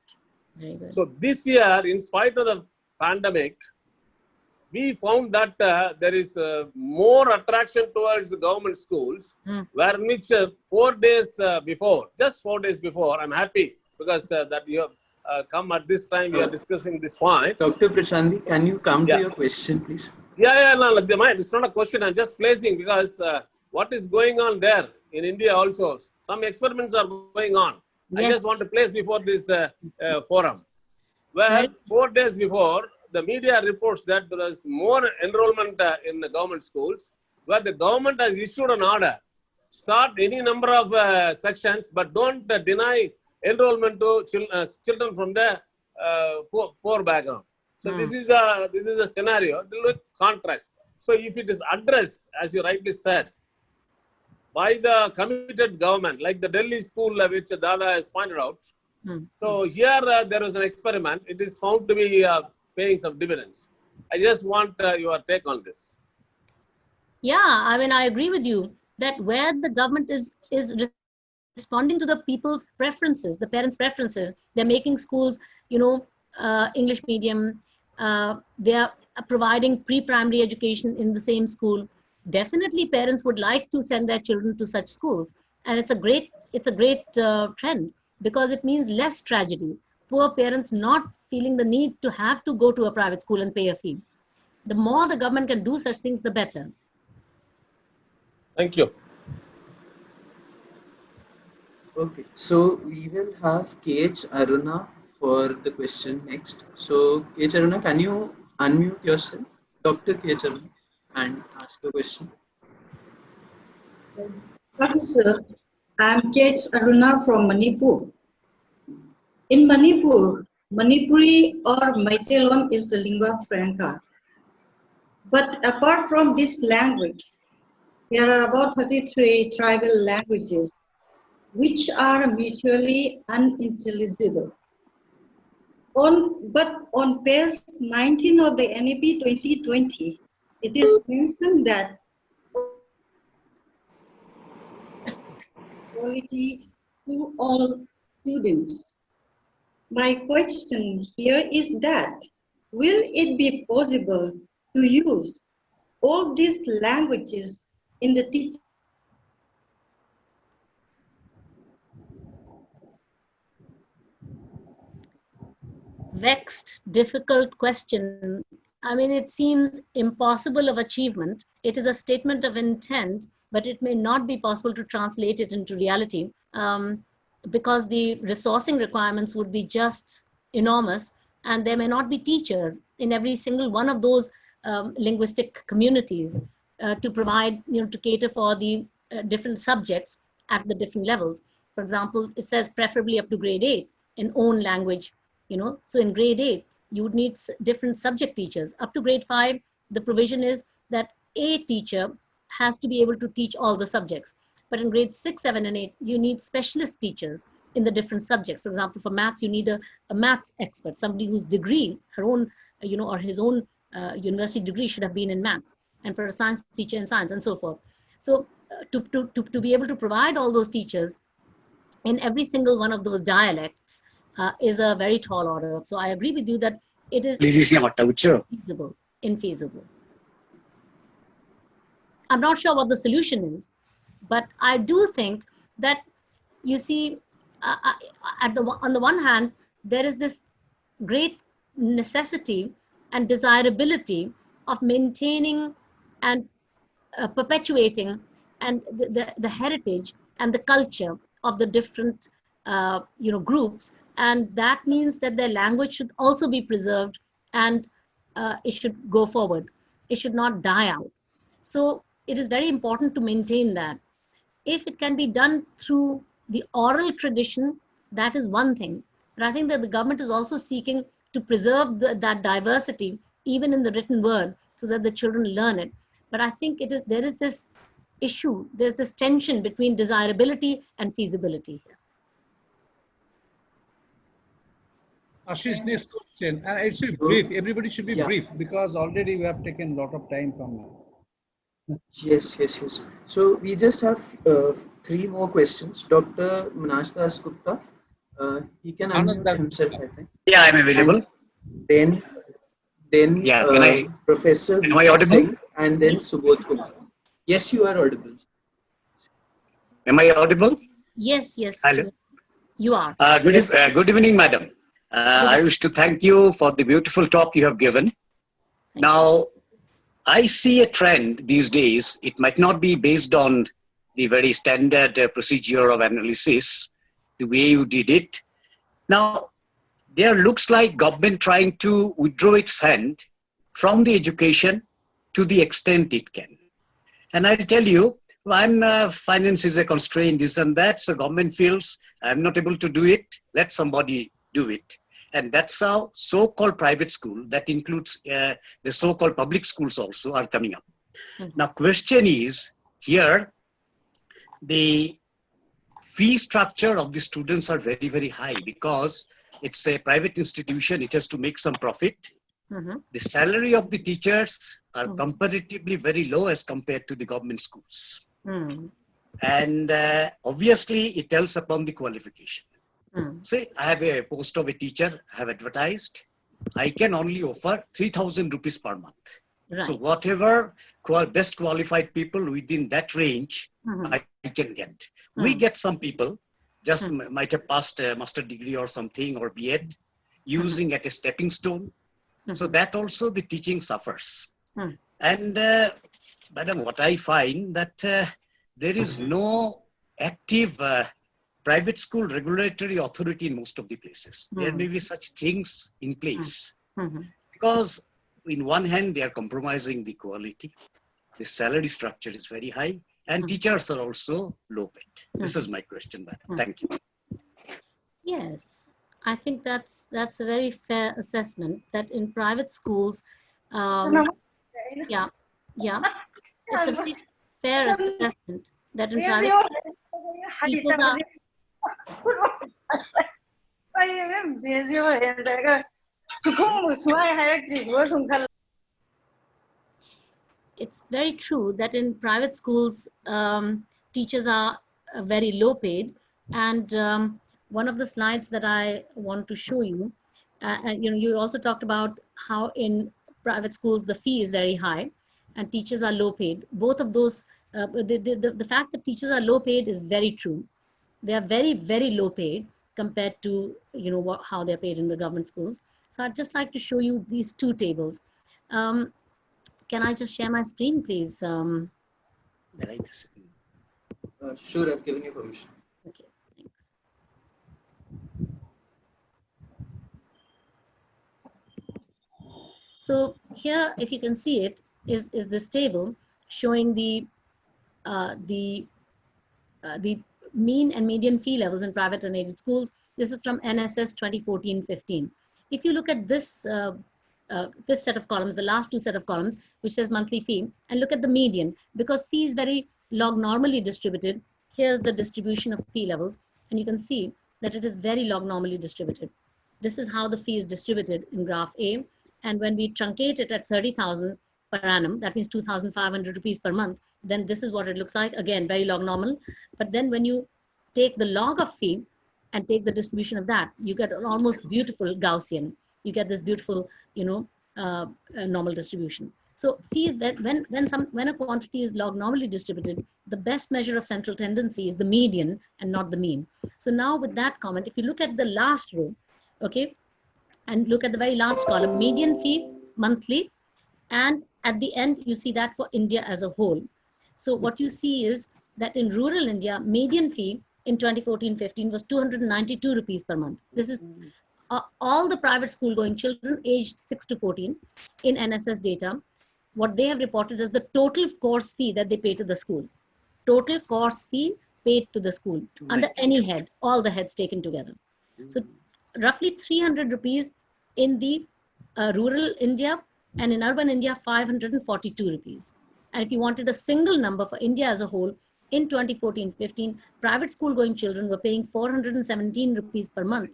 Very good. So this year, in spite of the pandemic, we found that there is more attraction towards the government schools, where which 4 days before, just 4 days before, I'm happy because that you have come at this time, we are discussing this point. Dr. Prashandi, can you come to your question, please? No, it's not a question. I'm just placing because what is going on there in India also, some experiments are going on. I just want to place before this forum, where 4 days before, the media reports that there is more enrollment in the government schools, where the government has issued an order, start any number of sections, but don't deny enrollment to children from the poor background. So this is a scenario, a little bit contrast. So if it is addressed, as you rightly said, by the committed government, like the Delhi school which Dada has pointed out. So here there was an experiment. It is found to be paying some dividends. I just want your take on this. Yeah, I mean, I agree with you that where the government is responding to the people's preferences, the parents' preferences, they're making schools, English medium, they are providing pre-primary education in the same school. Definitely parents would like to send their children to such schools. And it's a great trend, because it means less tragedy. Poor parents not feeling the need to have to go to a private school and pay a fee. The more the government can do such things, the better. Thank you. Okay, so we will have KH Aruna for the question next. So KH Aruna, can you unmute yourself, Dr. KH Aruna, and ask a question? Professor, I'm KH Aruna from Manipur. In Manipur, Manipuri or Meiteilon is the lingua franca. But apart from this language, there are about 33 tribal languages which are mutually unintelligible. But on page 19 of the NEP 2020, it is mentioned that equality to all students. My question here is that, will it be possible to use all these languages in the teaching? Vexed, difficult question. I mean, it seems impossible of achievement. It is a statement of intent, but it may not be possible to translate it into reality, because the resourcing requirements would be just enormous, and there may not be teachers in every single one of those linguistic communities to provide, to cater for the different subjects at the different levels. For example, it says preferably up to grade 8 in own language, so in grade 8, you would need different subject teachers. Up to grade 5, the provision is that a teacher has to be able to teach all the subjects. But in grade 6, 7, and 8, you need specialist teachers in the different subjects. For example, for maths, you need a maths expert, somebody whose degree, her own, or his own university degree should have been in maths, and for a science teacher in science, and so forth. So to be able to provide all those teachers in every single one of those dialects is a very tall order. So I agree with you that it is infeasible. I'm not sure what the solution is, but I do think that, you see, on the one hand, there is this great necessity and desirability of maintaining and perpetuating and the heritage and the culture of the different groups, and that means that their language should also be preserved and it should go forward. It should not die out. So it is very important to maintain that. If it can be done through the oral tradition, that is one thing. But I think that the government is also seeking to preserve that diversity, even in the written word, so that the children learn it. But I think there is this issue, there's this tension between desirability and feasibility here. Ashish, next question. And it should be brief. Everybody should be brief because already we have taken a lot of time from now. Yes. So we just have 3 more questions. Dr. Manoj Das Gupta, he can unmute himself, I think. Yeah, I'm available. And then yeah, Professor am I audible? Singh, and then Subodh Kumar. Yes, you are audible. Am I audible? Yes. Hello. You are. Good evening, madam. I wish to thank you for the beautiful talk you have given. Now, I see a trend these days. It might not be based on the very standard procedure of analysis, the way you did it. Now, there looks like government trying to withdraw its hand from the education to the extent it can. And I'll tell you, finance is a constraint, this and that, so government feels I'm not able to do it, let somebody do it. And that's how so-called private school, that includes the so-called public schools also, are coming up. Now, question is, here, the fee structure of the students are very, very high because it's a private institution, it has to make some profit. The salary of the teachers are comparatively very low as compared to the government schools. And obviously, it tells upon the qualification. Say, I have a post of a teacher, I have advertised, I can only offer 3,000 rupees per month. Right. So whatever best qualified people within that range, I can get. We get some people, just might have passed a master degree or something or B.Ed, using at a stepping stone. So that also the teaching suffers. And madam, what I find that there is no active private school regulatory authority in most of the places. There may be such things in place because in one hand, they are compromising the quality. The salary structure is very high and teachers are also low paid. This is my question, madam. Thank you. Yes, I think that's a very fair assessment that in private schools, it's a very fair assessment that in private people are. It's very true that in private schools, teachers are very low paid. And one of the slides that I want to show you, you also talked about how in private schools, the fee is very high and teachers are low paid. Both of those, the fact that teachers are low paid is very true. They are very, very low paid compared to, how they're paid in the government schools. So I'd just like to show you these two tables. Can I just share my screen, please? Sure, I've given you permission. Okay, thanks. So here, if you can see it, is this table showing the mean and median fee levels in private and aided schools. This is from NSS 2014-15. If you look at this this set of columns, the last two set of columns, which says monthly fee, and look at the median, because fee is very log normally distributed. Here's the distribution of fee levels, and you can see that it is very log normally distributed. This is how the fee is distributed in graph A. And when we truncate it at 30,000 per annum, that means 2,500 rupees per month, then this is what it looks like. Again, very log normal. But then when you take the log of fee and take the distribution of that, you get an almost beautiful Gaussian. You get this beautiful, normal distribution. So fees, when a quantity is log normally distributed, the best measure of central tendency is the median and not the mean. So now with that comment, if you look at the last row, okay, and look at the very last column, median fee monthly, and at the end, you see that for India as a whole. So what you see is that in rural India, median fee in 2014-15 was 292 rupees per month. This is all the private school going children aged 6 to 14 in NSS data, what they have reported is the total course fee that they pay to the school. Total course fee paid to the school under any head, all the heads taken together. So roughly 300 rupees in the rural India, and in urban India, 542 rupees. And if you wanted a single number for India as a whole, in 2014-15, private school going children were paying 417 rupees per month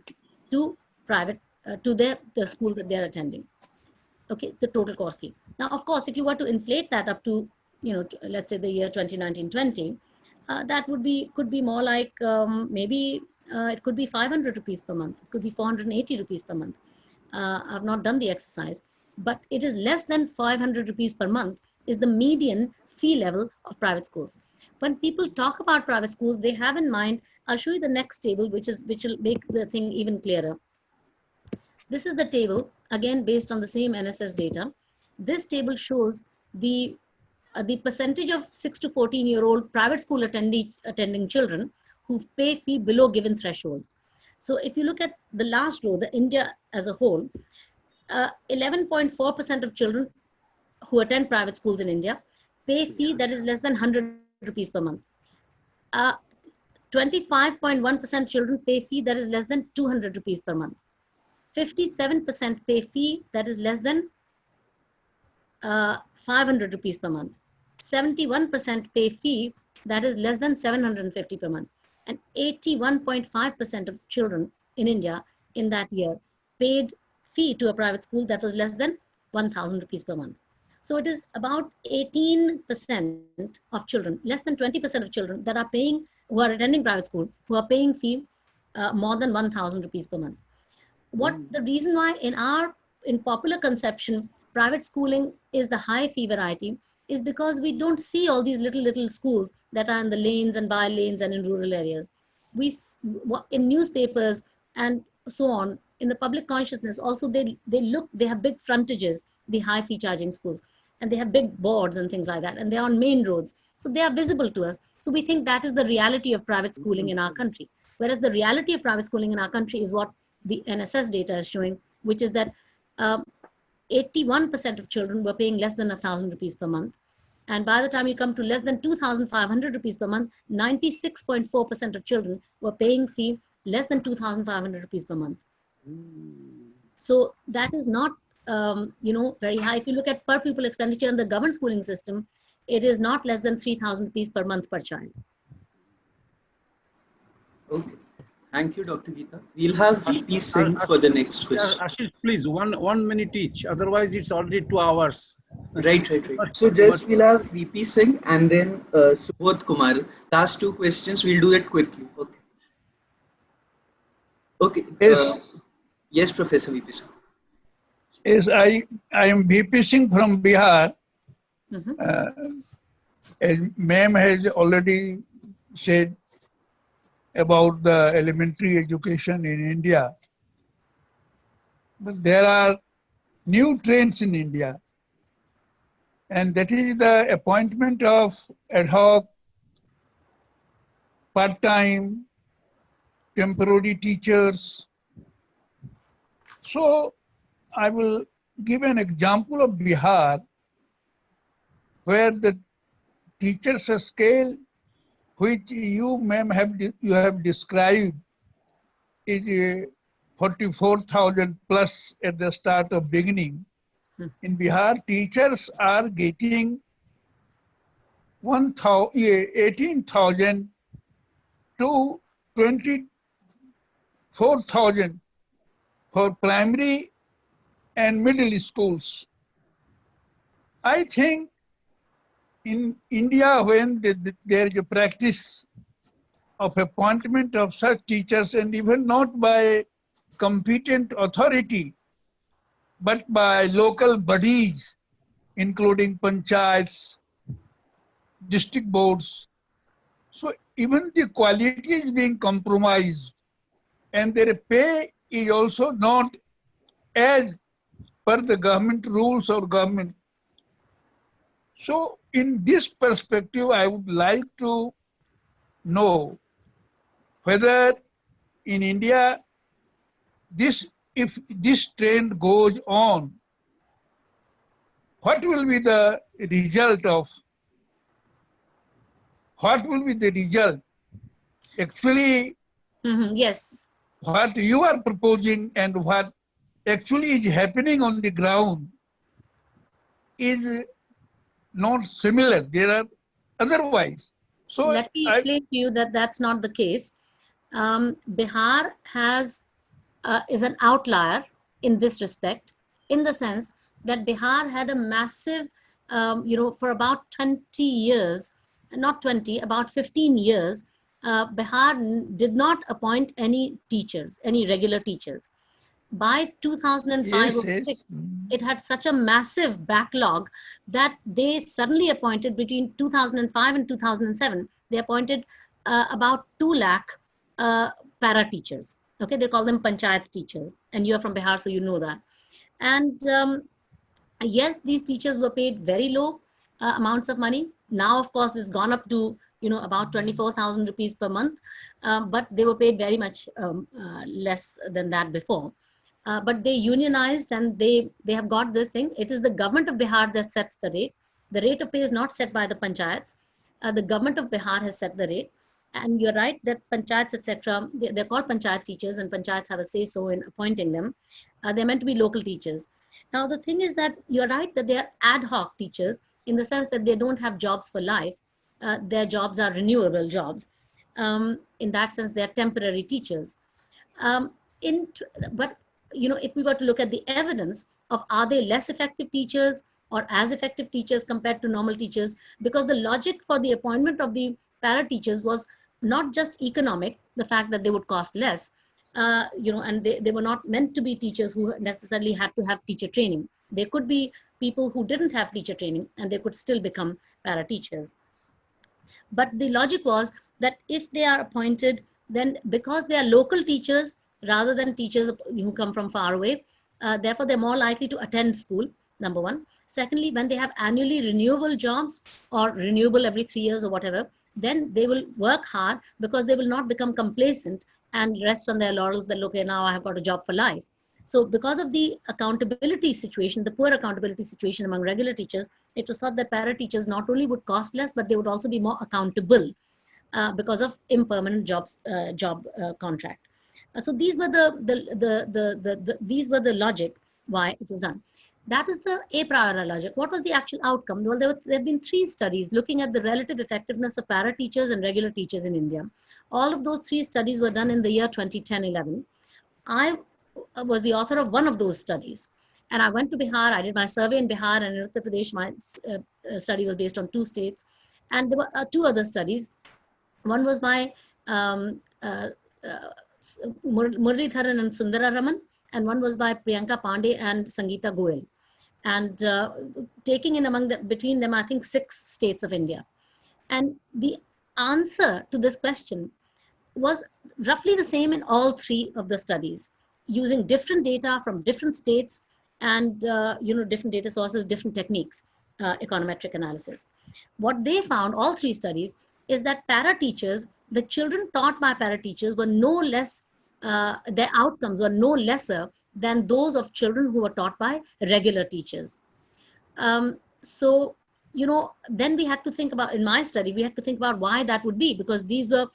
to private, to the school that they're attending. Okay, the total cost fee. Now, of course, if you were to inflate that up to, let's say the year 2019-20, that could be more like maybe it could be 500 rupees per month. It could be 480 rupees per month. I've not done the exercise, but it is less than 500 rupees per month is the median fee level of private schools. When people talk about private schools, they have in mind, I'll show you the next table, which will make the thing even clearer. This is the table, again, based on the same NSS data. This table shows the percentage of 6 to 14-year-old private school attending children who pay fee below given threshold. So if you look at the last row, the India as a whole, 11.4% of children who attend private schools in India pay fee that is less than 100 rupees per month. 25.1% children pay fee that is less than 200 rupees per month. 57% pay fee that is less than 500 rupees per month. 71% pay fee that is less than 750 per month. And 81.5% of children in India in that year paid fee to a private school that was less than 1,000 rupees per month. So it is about 18% of children, less than 20% of children that are paying, who are attending private school, who are paying fee more than 1,000 rupees per month. What the reason why in popular conception, private schooling is the high fee variety is because we don't see all these little schools that are in the lanes and by lanes and in rural areas. We, in newspapers and so on, in the public consciousness, also they have big frontages, the high fee charging schools, and they have big boards and things like that, and they're on main roads. So they are visible to us. So we think that is the reality of private schooling in our country. Whereas the reality of private schooling in our country is what the NSS data is showing, which is that 81% of children were paying less than 1,000 rupees per month. And by the time you come to less than 2,500 rupees per month, 96.4% of children were paying fee less than 2,500 rupees per month. So that is not, very high. If you look at per pupil expenditure in the government schooling system, it is not less than 3,000 rupees per month per child. Okay. Thank you, Dr. Geeta. We'll have VP Singh for the next question. Ashish, please, one minute each. Otherwise, it's already 2 hours. Right. So just we'll have VP Singh and then Subodh Kumar. Last 2 questions, we'll do it quickly. Okay. Yes, Professor VP Singh. Yes, I am VP Singh from Bihar. As ma'am has already said about the elementary education in India, but there are new trends in India, and that is the appointment of ad hoc, part-time, temporary teachers. So I will give an example of Bihar, where the teachers scale which you, ma'am, have described is 44,000 plus at the start of beginning. In Bihar, teachers are getting 18,000 to 24,000 for primary and middle schools. I think in India, when there is a practice of appointment of such teachers, and even not by competent authority, but by local bodies, including panchayats, district boards, so even the quality is being compromised, and their pay is also not as per the government rules or government. So in this perspective, I would like to know whether in India this if this trend goes on, what will be the result of, Actually, yes. what you are proposing and what actually is happening on the ground is not similar. There are otherwise. So Let me explain to you that that's not the case. Bihar is an outlier in this respect, in the sense that Bihar had a massive, for about 20 years, not 20, about 15 years, Bihar did not appoint any teachers, any regular teachers. By 2005 or 6, it had such a massive backlog that they suddenly appointed, between 2005 and 2007, they appointed about 2 lakh para teachers. Okay, they call them panchayat teachers, and you are from Bihar, so you know that. And yes, these teachers were paid very low amounts of money. Now, of course, it's gone up to about 24,000 rupees per month, but they were paid very much less than that before. But they unionized, and they have got this thing. It is the government of Bihar that sets the rate. The rate of pay is not set by the panchayats. The government of Bihar has set the rate. And you're right that panchayats, etc., they're called panchayat teachers, and panchayats have a say-so in appointing them. They're meant to be local teachers. Now, the thing is that you're right that they are ad hoc teachers, in the sense that they don't have jobs for life. Their jobs are renewable jobs. In that sense, they're temporary teachers. But if we were to look at the evidence of, are they less effective teachers or as effective teachers compared to normal teachers, because the logic for the appointment of the para teachers was not just economic, the fact that they would cost less, and they were not meant to be teachers who necessarily had to have teacher training. They could be people who didn't have teacher training, and they could still become para teachers. But the logic was that if they are appointed, then because they are local teachers rather than teachers who come from far away, therefore they're more likely to attend school, number one. Secondly, when they have annually renewable jobs, or renewable every 3 years or whatever, then they will work hard, because they will not become complacent and rest on their laurels that, okay, now I have got a job for life. So because of the accountability situation, the poor accountability situation among regular teachers, it was thought that para teachers not only would cost less, but they would also be more accountable because of impermanent job contract. So these were these were the logic why it was done. That is the a priori logic. What was the actual outcome? Well, there have been 3 studies looking at the relative effectiveness of para teachers and regular teachers in India. All of those 3 studies were done in the year 2010-11. I was the author of one of those studies, and I went to Bihar. I did my survey in Bihar, and in Uttar Pradesh, my study was based on 2 states, and there were 2 other studies. One was by Muralidharan and Sundara Raman, and one was by Priyanka Pandey and Sangeeta Goel, and taking in between them, I think 6 states of India. And the answer to this question was roughly the same in all 3 of the studies, using different data from different states, and different data sources, different techniques, econometric analysis. What they found, all 3 studies, is that para teachers, the children taught by para teachers, were no less, their outcomes were no lesser than those of children who were taught by regular teachers. So, then we had to think about, in my study, we had to think about why that would be, because these were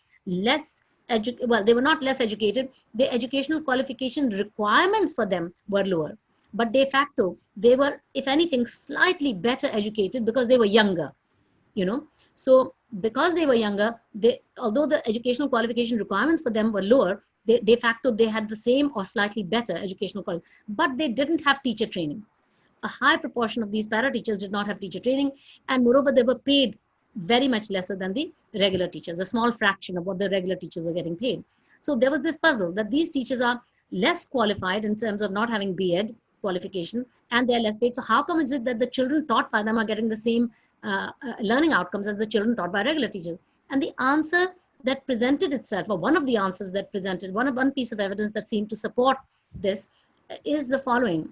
they were not less educated. The educational qualification requirements for them were lower, but de facto, they were, if anything, slightly better educated because they were younger, So because they were younger, although the educational qualification requirements for them were lower, de facto, they had the same or slightly better educational qualification, but they didn't have teacher training. A high proportion of these para teachers did not have teacher training, and moreover, they were paid very much lesser than the regular teachers, a small fraction of what the regular teachers were getting paid. So there was this puzzle that these teachers are less qualified in terms of not having B.Ed qualification, and they're less paid. So how come is it that the children taught by them are getting the same learning outcomes as the children taught by regular teachers? And the answer that presented itself, or one of the answers that presented, one piece of evidence that seemed to support this, is the following: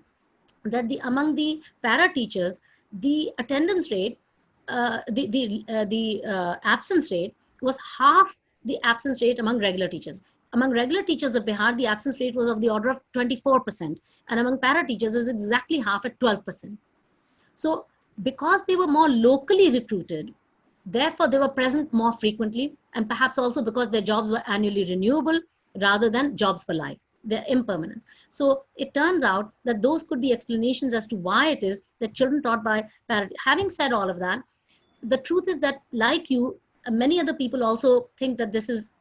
that among the para teachers, the attendance rate, the absence rate was half the absence rate among regular teachers. Among regular teachers of Bihar, the absence rate was of the order of 24%, and among para teachers, it was exactly half at 12%. So because they were more locally recruited, therefore they were present more frequently, and perhaps also because their jobs were annually renewable rather than jobs for life. They're impermanent. So it turns out that those could be explanations as to why it is that children taught by para. Having said all of that, the truth is that, like you, many other people also think that this is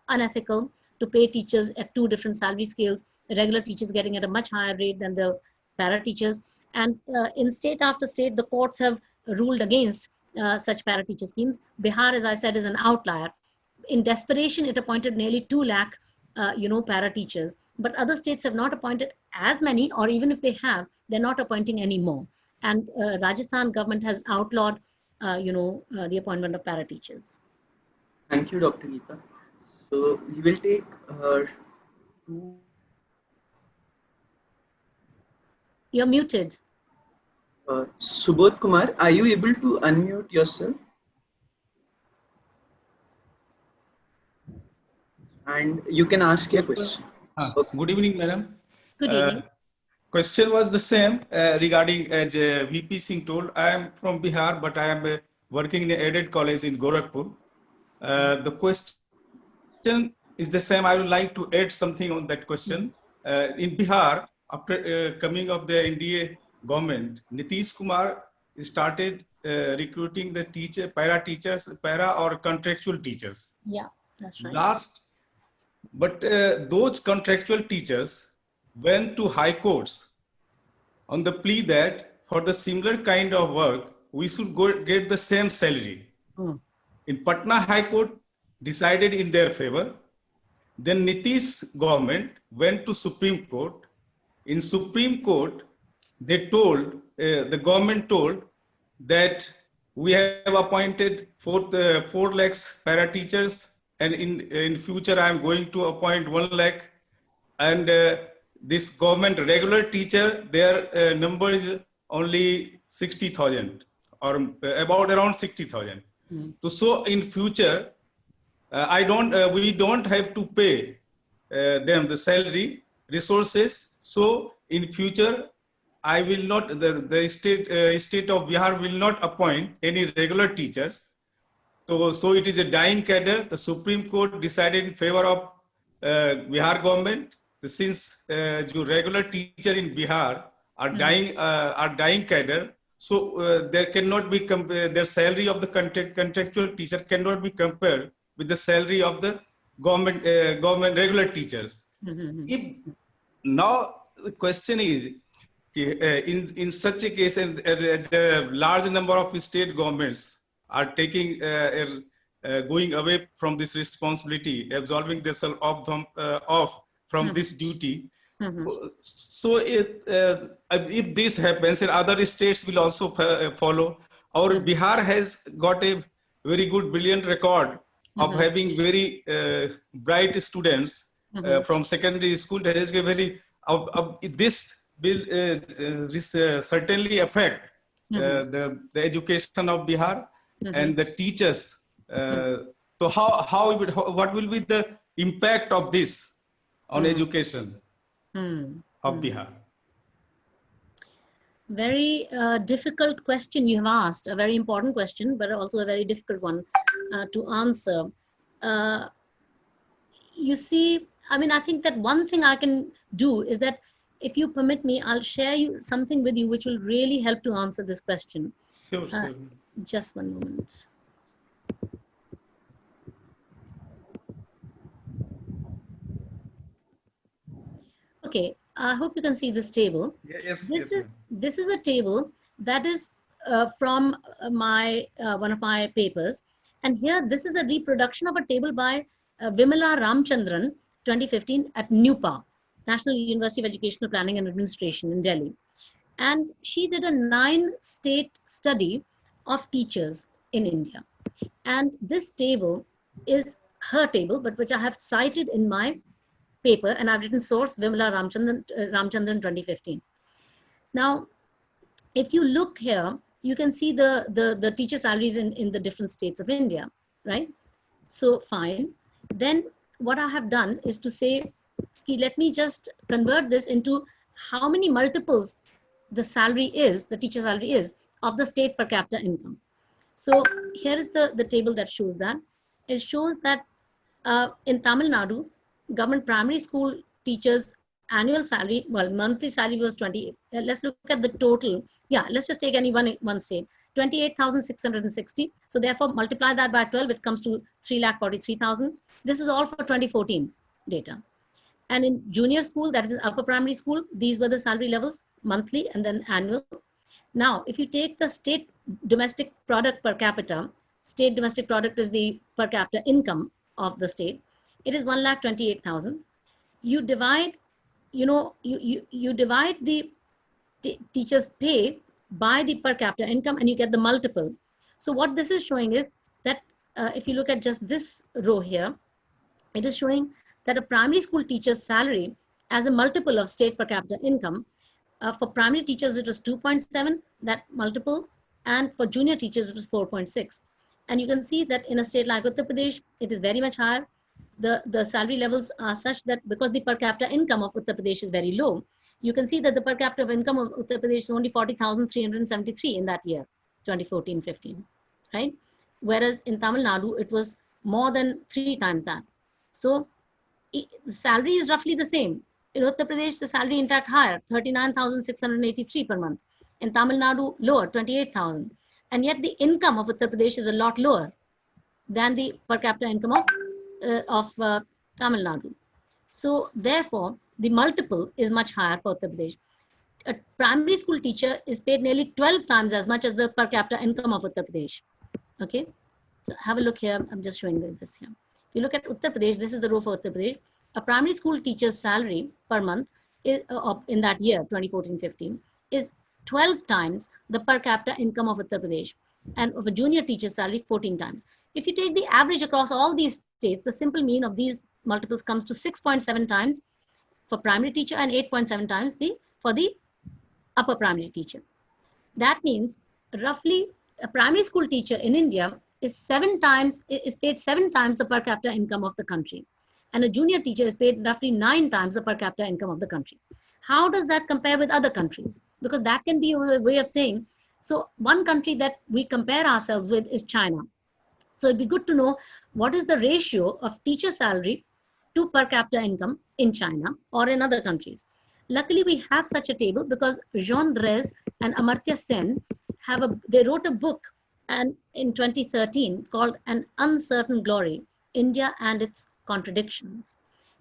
unethical to pay teachers at two different salary scales, regular teachers getting at a much higher rate than the para teachers. And in state after state, the courts have ruled against such para teacher schemes. Bihar, as I said, is an outlier. In desperation, it appointed nearly 2 lakh, para teachers. But other states have not appointed as many, or even if they have, they're not appointing any more. And Rajasthan government has outlawed, the appointment of para teachers. Thank you, Dr. Geeta. So we will take two. You're muted. Subodh Kumar, are you able to unmute yourself? And you can ask your question. Good evening, madam. Good evening. Question was the same regarding, as VP Singh told, I am from Bihar, but I am working in an aided college in Gorakhpur. The question is the same. I would like to add something on that question. In Bihar, after coming of the NDA government, Nitish Kumar started recruiting the para teachers, para or contractual teachers. Yeah, that's right. But those contractual teachers went to high courts on the plea that for the similar kind of work, we should get the same salary. In Patna High Court decided in their favor. Then Nitish government went to Supreme Court. In Supreme Court, they told, the government told that we have appointed 4 lakhs para teachers, and in future I am going to appoint 1 lakh. And this government regular teacher, their number is only 60,000 or about around 60,000. So in future, we don't have to pay them the salary resources. So in future, I will not, the state of Bihar will not appoint any regular teachers. So it is a dying cadre. The Supreme Court decided in favor of Bihar government. Since the regular teacher in Bihar are dying cadre, so there cannot be their salary of the contractual teacher cannot be compared with the salary of the government regular teachers. If now the question is, in such a case, and a large number of state governments are taking going away from this responsibility, absolving themselves off from this duty. So if this happens, and other states will also follow. Our Bihar has got a very good brilliant record of having very bright students from secondary school. That is a very this will certainly affect the education of Bihar and the teachers. So what will be the impact of this on education of Bihar? Very difficult question you have asked, a very important question, but also a very difficult one to answer. You see, I mean, I think that one thing I can do is that, if you permit me, I'll share something with you which will really help to answer this question. Sure. Just one moment. Okay, I hope you can see this table. Yes, this is a table that is from one of my papers, and here this is a reproduction of a table by Vimala Ramchandran, 2015 at NUPA, National University of Educational Planning and Administration in Delhi. And she did a 9-state study of teachers in India. And this table is her table, but which I have cited in my paper, and I've written source Vimala Ramchandran 2015. Now, if you look here, you can see the teacher salaries in the different states of India, right? So fine. Then what I have done is to say, let me just convert this into how many multiples the salary is, the teacher salary is, of the state per capita income. So here is the table that shows that. It shows that in Tamil Nadu, government primary school teachers annual salary, well, monthly salary was 28. Let's look at the total. Yeah, let's just take any one state. 28,660. So therefore, multiply that by 12, it comes to 3,43,000. This is all for 2014 data. And in junior school, that is upper primary school, these were the salary levels, monthly and then annual. Now, if you take the state domestic product per capita, state domestic product is the per capita income of the state, it is 1,28,000. You divide, you divide the teacher's pay by the per capita income and you get the multiple. So what this is showing is that if you look at just this row here, it is showing that a primary school teacher's salary as a multiple of state per capita income, for primary teachers it was 2.7, that multiple, and for junior teachers it was 4.6. And you can see that in a state like Uttar Pradesh, it is very much higher. The salary levels are such that because the per capita income of Uttar Pradesh is very low, you can see that the per capita income of Uttar Pradesh is only 40,373 in that year, 2014-15, right? Whereas in Tamil Nadu, it was more than 3 times that. So the salary is roughly the same. In Uttar Pradesh, the salary in fact higher, 39,683 per month. In Tamil Nadu, lower, 28,000. And yet the income of Uttar Pradesh is a lot lower than the per capita income of Tamil Nadu. So therefore, the multiple is much higher for Uttar Pradesh. A primary school teacher is paid nearly 12 times as much as the per capita income of Uttar Pradesh. Okay, so have a look here. I'm just showing this here. If you look at Uttar Pradesh, this is the row for Uttar Pradesh. A primary school teacher's salary per month is, in that year, 2014-15, is 12 times the per capita income of Uttar Pradesh, and of a junior teacher's salary 14 times. If you take the average across all these states, the simple mean of these multiples comes to 6.7 times for primary teacher and 8.7 times for the upper primary teacher. That means roughly a primary school teacher in India is paid 7 times the per capita income of the country, and a junior teacher is paid roughly 9 times the per capita income of the country. How does that compare with other countries? Because that can be a way of saying, so one country that we compare ourselves with is China. So it'd be good to know what is the ratio of teacher salary to per capita income in China or in other countries. Luckily, we have such a table because Jean Drèze and Amartya Sen they wrote a book in 2013 called An Uncertain Glory, India and Its Contradictions.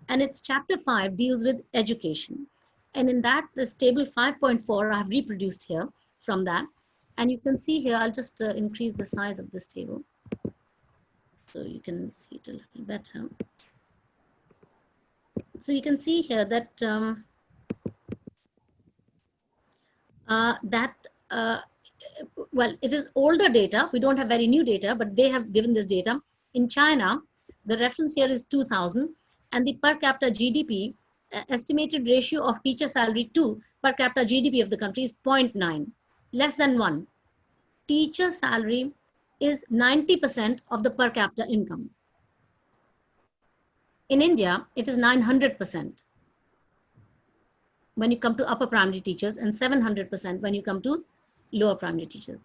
And its chapter 5 deals with education. And in that, this table 5.4, I have reproduced here from that. And you can see here, I'll just increase the size of this table so you can see it a little better. So you can see here that well, it is older data. We don't have very new data, but they have given this data. In China, the reference here is 2000, and the per capita GDP estimated ratio of teacher salary to per capita GDP of the country is 0.9, less than 1. Teacher salary is 90% of the per capita income. In India, it is 900% when you come to upper primary teachers and 700% when you come to lower primary teachers.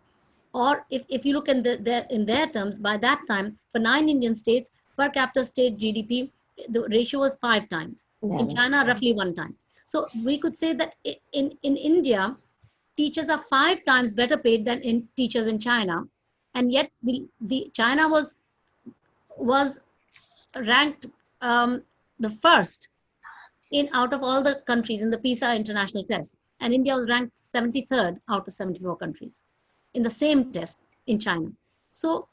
Or if you look in their terms, by that time, for 9 Indian states, per capita state GDP, the ratio was 5 times. Yeah, in China, roughly 1 time. So we could say that in India, teachers are 5 times better paid than teachers in China. And yet the China was ranked the first out of all the countries in the PISA international test. And India was ranked 73rd out of 74 countries in the same test in China. So,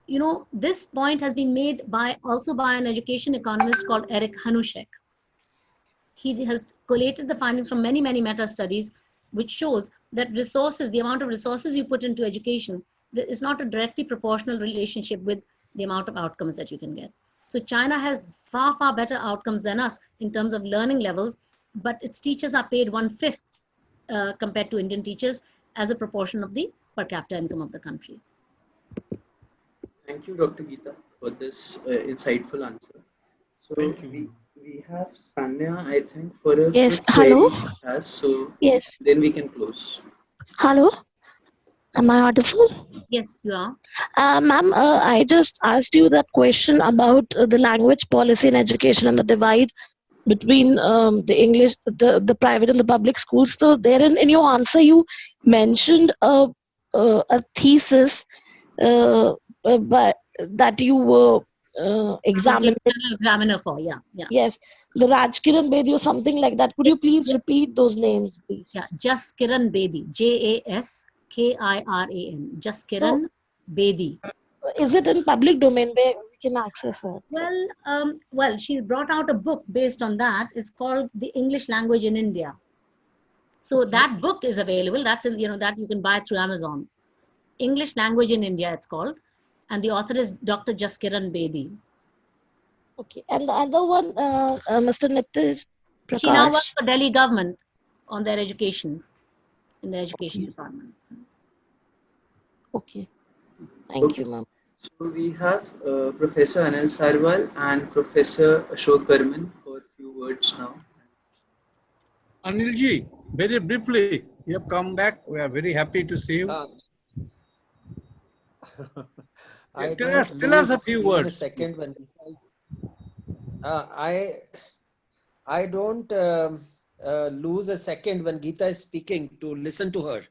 you know, this point has been made also by an education economist called Eric Hanushek. He has collated the findings from many, many meta-studies, which shows that resources, the amount of resources you put into education, there is not a directly proportional relationship with the amount of outcomes that you can get. So China has far, far better outcomes than us in terms of learning levels, but its teachers are paid 1/5 compared to Indian teachers as a proportion of the per capita income of the country. Thank you, Dr. Geeta, for this insightful answer. So Thank you. we have Sanya, I think, for a Yes, quick hello. query she has, so Yes, then we can close. hello. Am I audible? Yes, you are. Ma'am, I just asked you that question about the language policy in education and the divide between the English, the private and the public schools. So therein, in your answer, you mentioned a thesis but that you were I was the examining. external examiner for, yeah, yeah. Yes, the Rajkiran Bedi or something like that. Could you Yes, please yeah. repeat those names, please? Yeah, Jaskiran Bedi, Jaskiran, Jaskiran So, Bedi. is it in public domain where we can access it? Well, she brought out a book based on that. It's called The English Language in India. So that book is available. That's in, that you can buy through Amazon. English Language in India, it's called. And the author is Dr. Jaskiran Bedi. Okay, and the other one, Mr. Nitish Prakash. She now works for Delhi government on their education, in the education department. Okay, thank you, ma'am. So we have Professor Anil Sarwal and Professor Ashok Burman for a few words now. Anilji, very briefly, you have come back. We are very happy to see you. Tell us a few words. A second when I don't lose a second when Geeta is speaking to listen to her,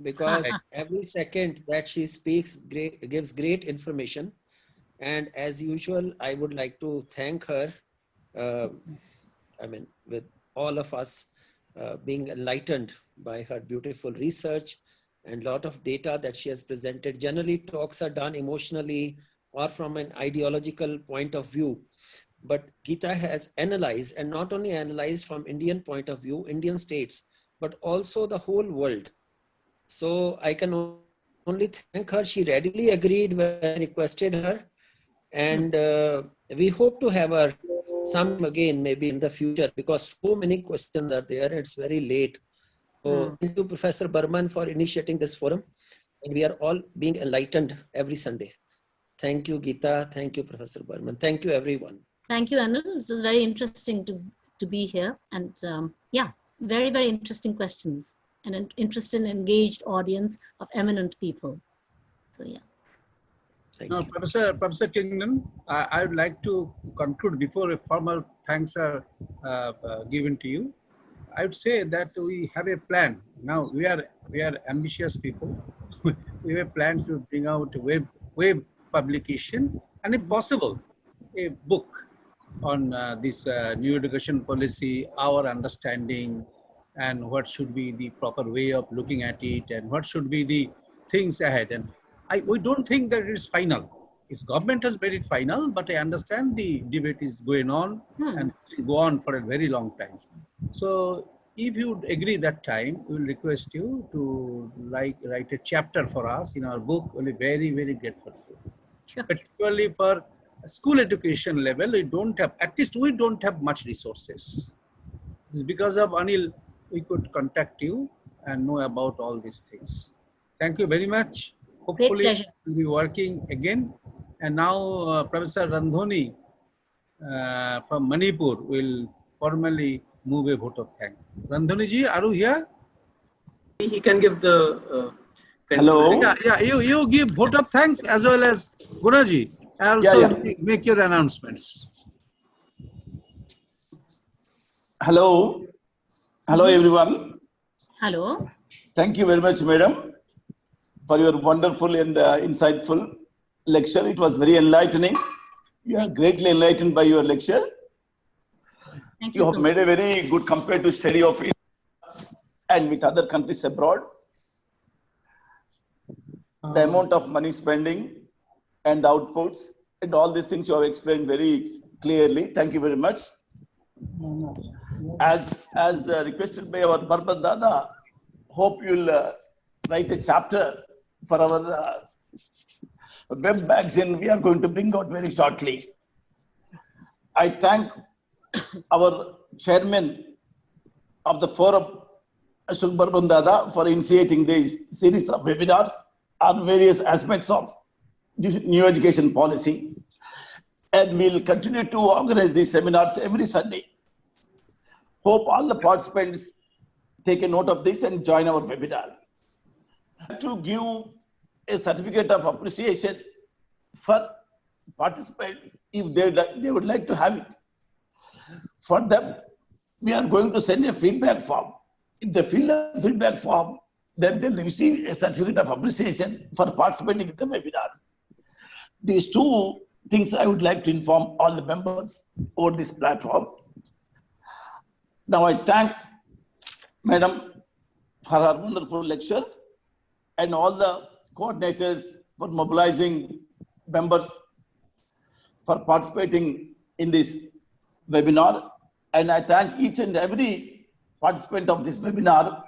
because every second that she speaks gives great information. And as usual, I would like to thank her, with all of us being enlightened by her beautiful research and lot of data that she has presented. Generally, talks are done emotionally or from an ideological point of view. But Geeta has analyzed, and not only analyzed from Indian point of view, Indian states, but also the whole world. So I can only thank her. She readily agreed when I requested her. And we hope to have her some again, maybe in the future, because so many questions are there. It's very late. So thank you, Professor Burman, for initiating this forum. And we are all being enlightened every Sunday. Thank you, Geeta. Thank you, Professor Burman. Thank you, everyone. Thank you, Anil. It was very interesting to be here. And yeah, very, very interesting questions and an interested and engaged audience of eminent people. So yeah. Now, Professor Kingdom, I would like to conclude before a formal thanks are given to you. I would say that we have a plan. Now we are ambitious people. We have a plan to bring out a web publication and, if possible, a book on this new education policy, our understanding, and what should be the proper way of looking at it, and what should be the things ahead. And we don't think that it is final. Its government has made it final, but I understand the debate is going on and will go on for a very long time. So if you would agree that time, we will request you to write a chapter for us in our book. We'll be very, very grateful. Sure. Particularly for school education level, we don't have much resources. It's because of Anil, we could contact you and know about all these things. Thank you very much. Hopefully we'll be working again. And now Professor Randhoni from Manipur will formally move a vote of thanks. Randhoni ji, are you here? He can give the hello. Yeah, you give vote of thanks as well as Gunaji. Also make your announcements. Hello everyone. Hello. Thank you very much, madam, for your wonderful and insightful lecture. It was very enlightening. You are greatly enlightened by your lecture. Thank you. You have made a very good comparative study of it and with other countries abroad. The amount of money spending and outputs and all these things you have explained very clearly. Thank you very much. As requested by our Burman Dada, hope you'll write a chapter for our web magazine we are going to bring out very shortly. I thank our chairman of the forum, Ashok Burman Dada, for initiating this series of webinars on various aspects of new education policy. And we'll continue to organize these seminars every Sunday. Hope all the participants take a note of this and join our webinar. To give a certificate of appreciation for participants if they would like to have it. For them, we are going to send a feedback form. If they fill a feedback form, then they'll receive a certificate of appreciation for participating in the webinar. These two things I would like to inform all the members over this platform. Now I thank Madam for her wonderful lecture and all the coordinators for mobilizing members for participating in this webinar. And I thank each and every participant of this webinar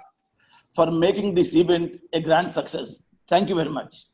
for making this event a grand success. Thank you very much.